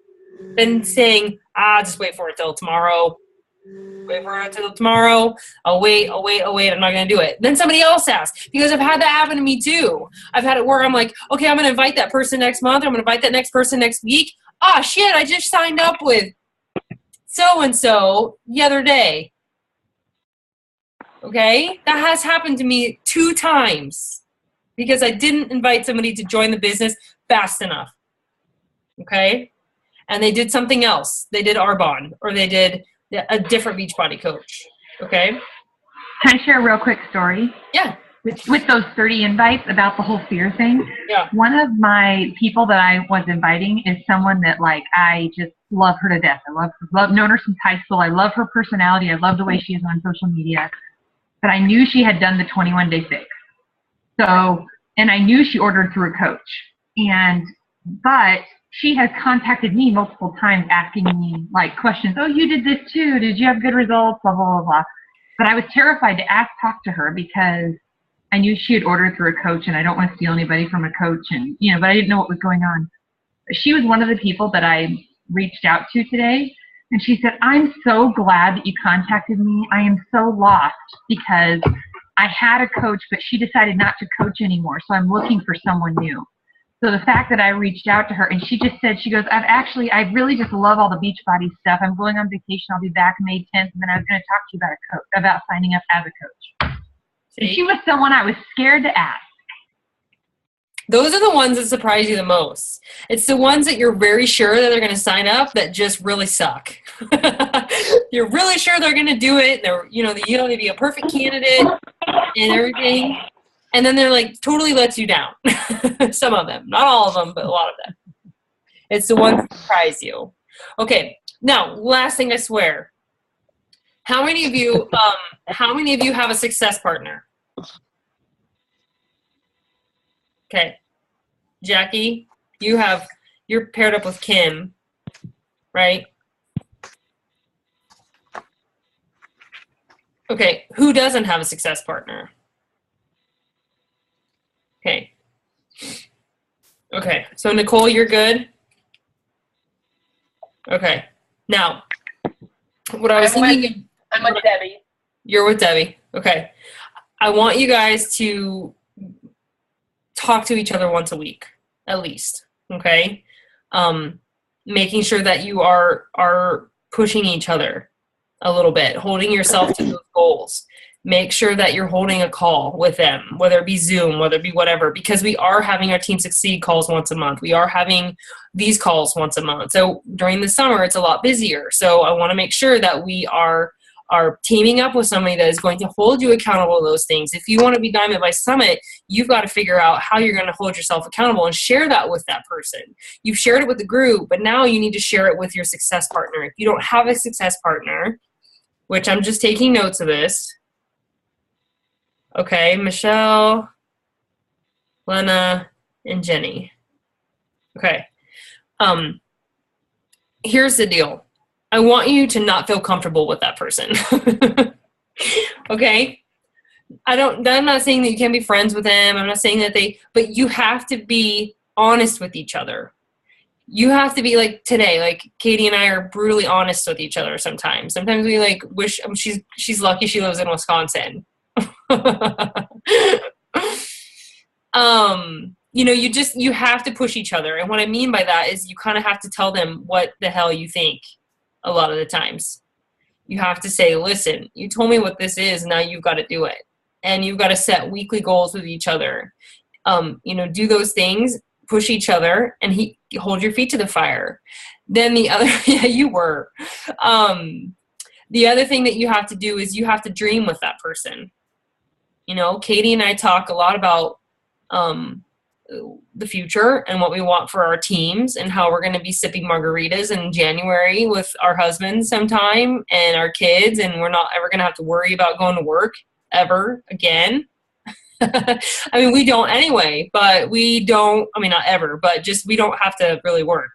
than saying, just wait for it till tomorrow. Wait for it till tomorrow. I'll wait. I'm not going to do it. Then somebody else asks, because I've had that happen to me too. I've had it where I'm like, okay, I'm going to invite that person next month. I'm going to invite that next person next week. Shit, I just signed up with so-and-so the other day. Okay? That has happened to me 2 times because I didn't invite somebody to join the business fast enough. Okay? And they did something else. They did Arbonne, or they did a different Beachbody coach. Okay? Can I share a real quick story? Yeah. With those 30 invites about the whole fear thing. Yeah. One of my people that I was inviting is someone that, like, I just love her to death. I love known her since high school. I love her personality. I love the way she is on social media. But I knew she had done the 21-day fix. So, and I knew she ordered through a coach. But she has contacted me multiple times asking me, like, questions. Oh, you did this too. Did you have good results? Blah, blah, blah, blah. But I was terrified to talk to her because I knew she had ordered through a coach, and I don't want to steal anybody from a coach, and, you know, but I didn't know what was going on. But she was one of the people that I reached out to today. And she said, I'm so glad that you contacted me. I am so lost because I had a coach, but she decided not to coach anymore. So I'm looking for someone new. So the fact that I reached out to her, and she just said, she goes, I really just love all the Beachbody stuff. I'm going on vacation. I'll be back May 10th. And then I was going to talk to you about signing up as a coach. And she was someone I was scared to ask. Those are the ones that surprise you the most. It's the ones that you're very sure that they're going to sign up that just really suck. You're really sure they're going to do it. They're, they'd be a perfect candidate and everything. And then they're like, totally lets you down. Some of them, not all of them, but a lot of them. It's the ones that surprise you. Okay. Now, last thing I swear. How many of you have a success partner? Okay. Jackie, you're paired up with Kim, right? Okay. Who doesn't have a success partner? Okay. Okay. So Nicole, you're good? Okay. Now, what I was thinking. I'm with Debbie. You're with Debbie. Okay. I want you guys to talk to each other once a week, at least. Okay. Making sure that you are pushing each other a little bit, holding yourself to those goals. Make sure that you're holding a call with them, whether it be Zoom, whether it be whatever, because we are having our Team Succeed calls once a month. We are having these calls once a month. So during the summer, it's a lot busier. So I want to make sure that we are teaming up with somebody that is going to hold you accountable to those things. If you want to be Diamond by Summit, you've got to figure out how you're going to hold yourself accountable and share that with that person. You've shared it with the group, but now you need to share it with your success partner. If you don't have a success partner, which I'm just taking notes of this. Okay, Michelle, Lena, and Jenny. Okay. Here's the deal. I want you to not feel comfortable with that person. Okay? I'm not saying that you can't be friends with them. I'm not saying that but you have to be honest with each other. You have to be like today, like Katie and I are brutally honest with each other sometimes. Sometimes we like wish she's lucky she lives in Wisconsin. You have to push each other. And what I mean by that is you kind of have to tell them what the hell you think a lot of the times. You have to say, listen, you told me what this is, now you've got to do it. And you've got to set weekly goals with each other. Do those things, push each other, and hold your feet to the fire. Then the other, yeah, you were. The other thing that you have to do is you have to dream with that person. Katie and I talk a lot about the future and what we want for our teams and how we're going to be sipping margaritas in January with our husbands sometime and our kids, and we're not ever going to have to worry about going to work ever again. I mean, we don't anyway, but not ever, but just we don't have to really work.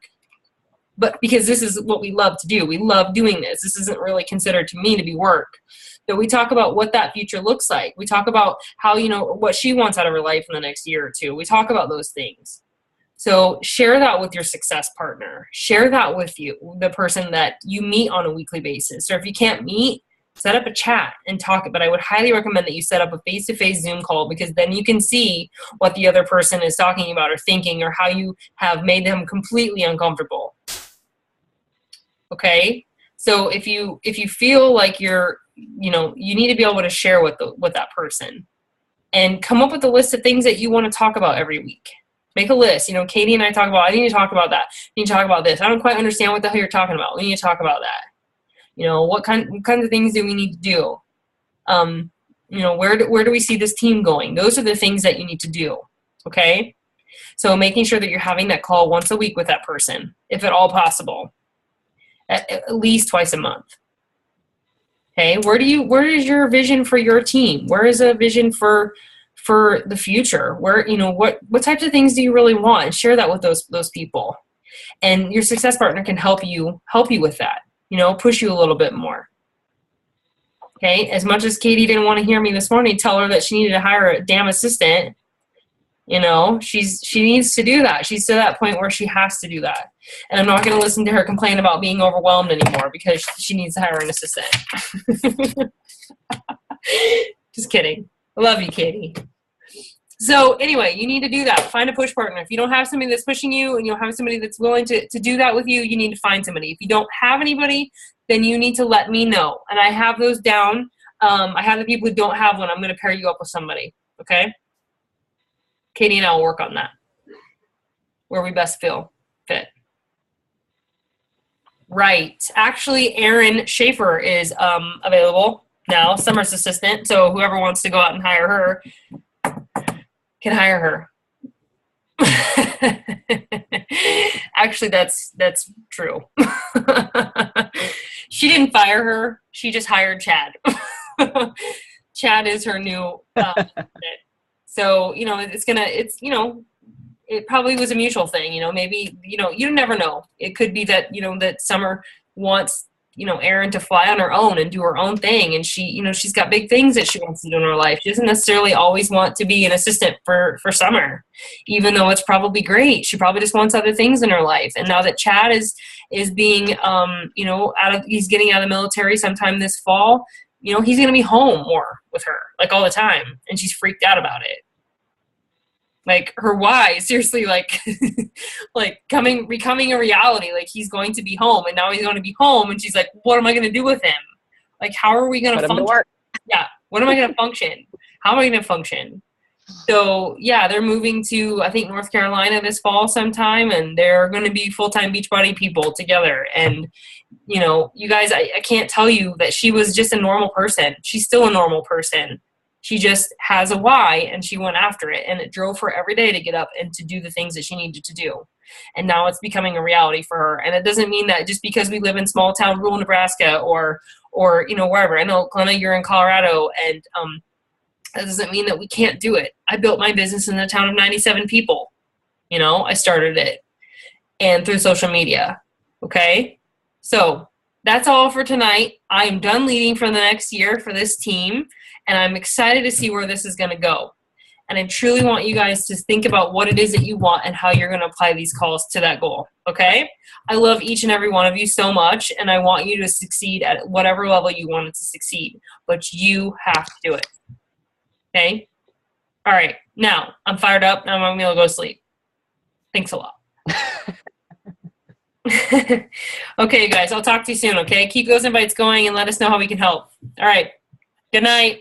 But because this is what we love to do. We love doing this. This isn't really considered to me to be work. So we talk about what that future looks like. We talk about how, what she wants out of her life in the next year or two. We talk about those things. So share that with your success partner. Share that with the person that you meet on a weekly basis. Or if you can't meet, set up a chat and talk. But I would highly recommend that you set up a face-to-face Zoom call, because then you can see what the other person is talking about or thinking, or how you have made them completely uncomfortable. Okay? So if you feel like you need to be able to share with that person, and come up with a list of things that you want to talk about every week. Make a list. Katie and I talk about, I need to talk about that. I need to talk about this. I don't quite understand what the hell you're talking about. We need to talk about that. What kinds of things do we need to do? Where do we see this team going? Those are the things that you need to do. Okay? So making sure that you're having that call once a week with that person, if at all possible. At least twice a month. Okay, where is your vision for your team? Where is a vision for the future? Where, what types of things do you really want? And share that with those people. And your success partner can help you with that. Push you a little bit more. Okay, as much as Katie didn't want to hear me this morning tell her that she needed to hire a damn assistant, she needs to do that. She's to that point where she has to do that. And I'm not going to listen to her complain about being overwhelmed anymore, because she needs to hire an assistant. Just kidding. I love you, Katie. So anyway, you need to do that. Find a push partner. If you don't have somebody that's pushing you and you don't have somebody that's willing to do that with you, you need to find somebody. If you don't have anybody, then you need to let me know. And I have those down. I have the people who don't have one. I'm going to pair you up with somebody. Okay? Katie and I will work on that, where we best fit. Right. Actually, Erin Schaefer is available now, Summer's assistant. So whoever wants to go out and hire her can hire her. Actually, that's true. She didn't fire her. She just hired Chad. Chad is her new so, it probably was a mutual thing, maybe, you never know. It could be that, that Summer wants Erin to fly on her own and do her own thing. And she, she's got big things that she wants to do in her life. She doesn't necessarily always want to be an assistant for Summer, even though it's probably great. She probably just wants other things in her life. And now that Chad is being, he's getting out of the military sometime this fall, he's going to be home more with her, like all the time. And she's freaked out about it. Like her why, seriously, like, becoming a reality. Like he's going to be home, and now he's going to be home, and she's like, "What am I going to do with him? Like, how are we going to function? Yeah, what am I going to function? How am I going to function?" So yeah, they're moving to I think North Carolina this fall sometime, and they're going to be full-time Beachbody people together. And you guys, I can't tell you that she was just a normal person. She's still a normal person. She just has a why, and she went after it, and it drove her every day to get up and to do the things that she needed to do. And now it's becoming a reality for her. And it doesn't mean that just because we live in small town rural Nebraska or wherever. I know, Glenna, you're in Colorado, and that doesn't mean that we can't do it. I built my business in a town of 97 people. I started it, and through social media. Okay? So that's all for tonight. I'm done leading for the next year for this team. And I'm excited to see where this is going to go. And I truly want you guys to think about what it is that you want and how you're going to apply these calls to that goal. Okay? I love each and every one of you so much, and I want you to succeed at whatever level you want it to succeed. But you have to do it. Okay? All right. Now, I'm fired up. Now I'm going to go sleep. Thanks a lot. Okay, guys. I'll talk to you soon, okay? Keep those invites going and let us know how we can help. All right. Good night.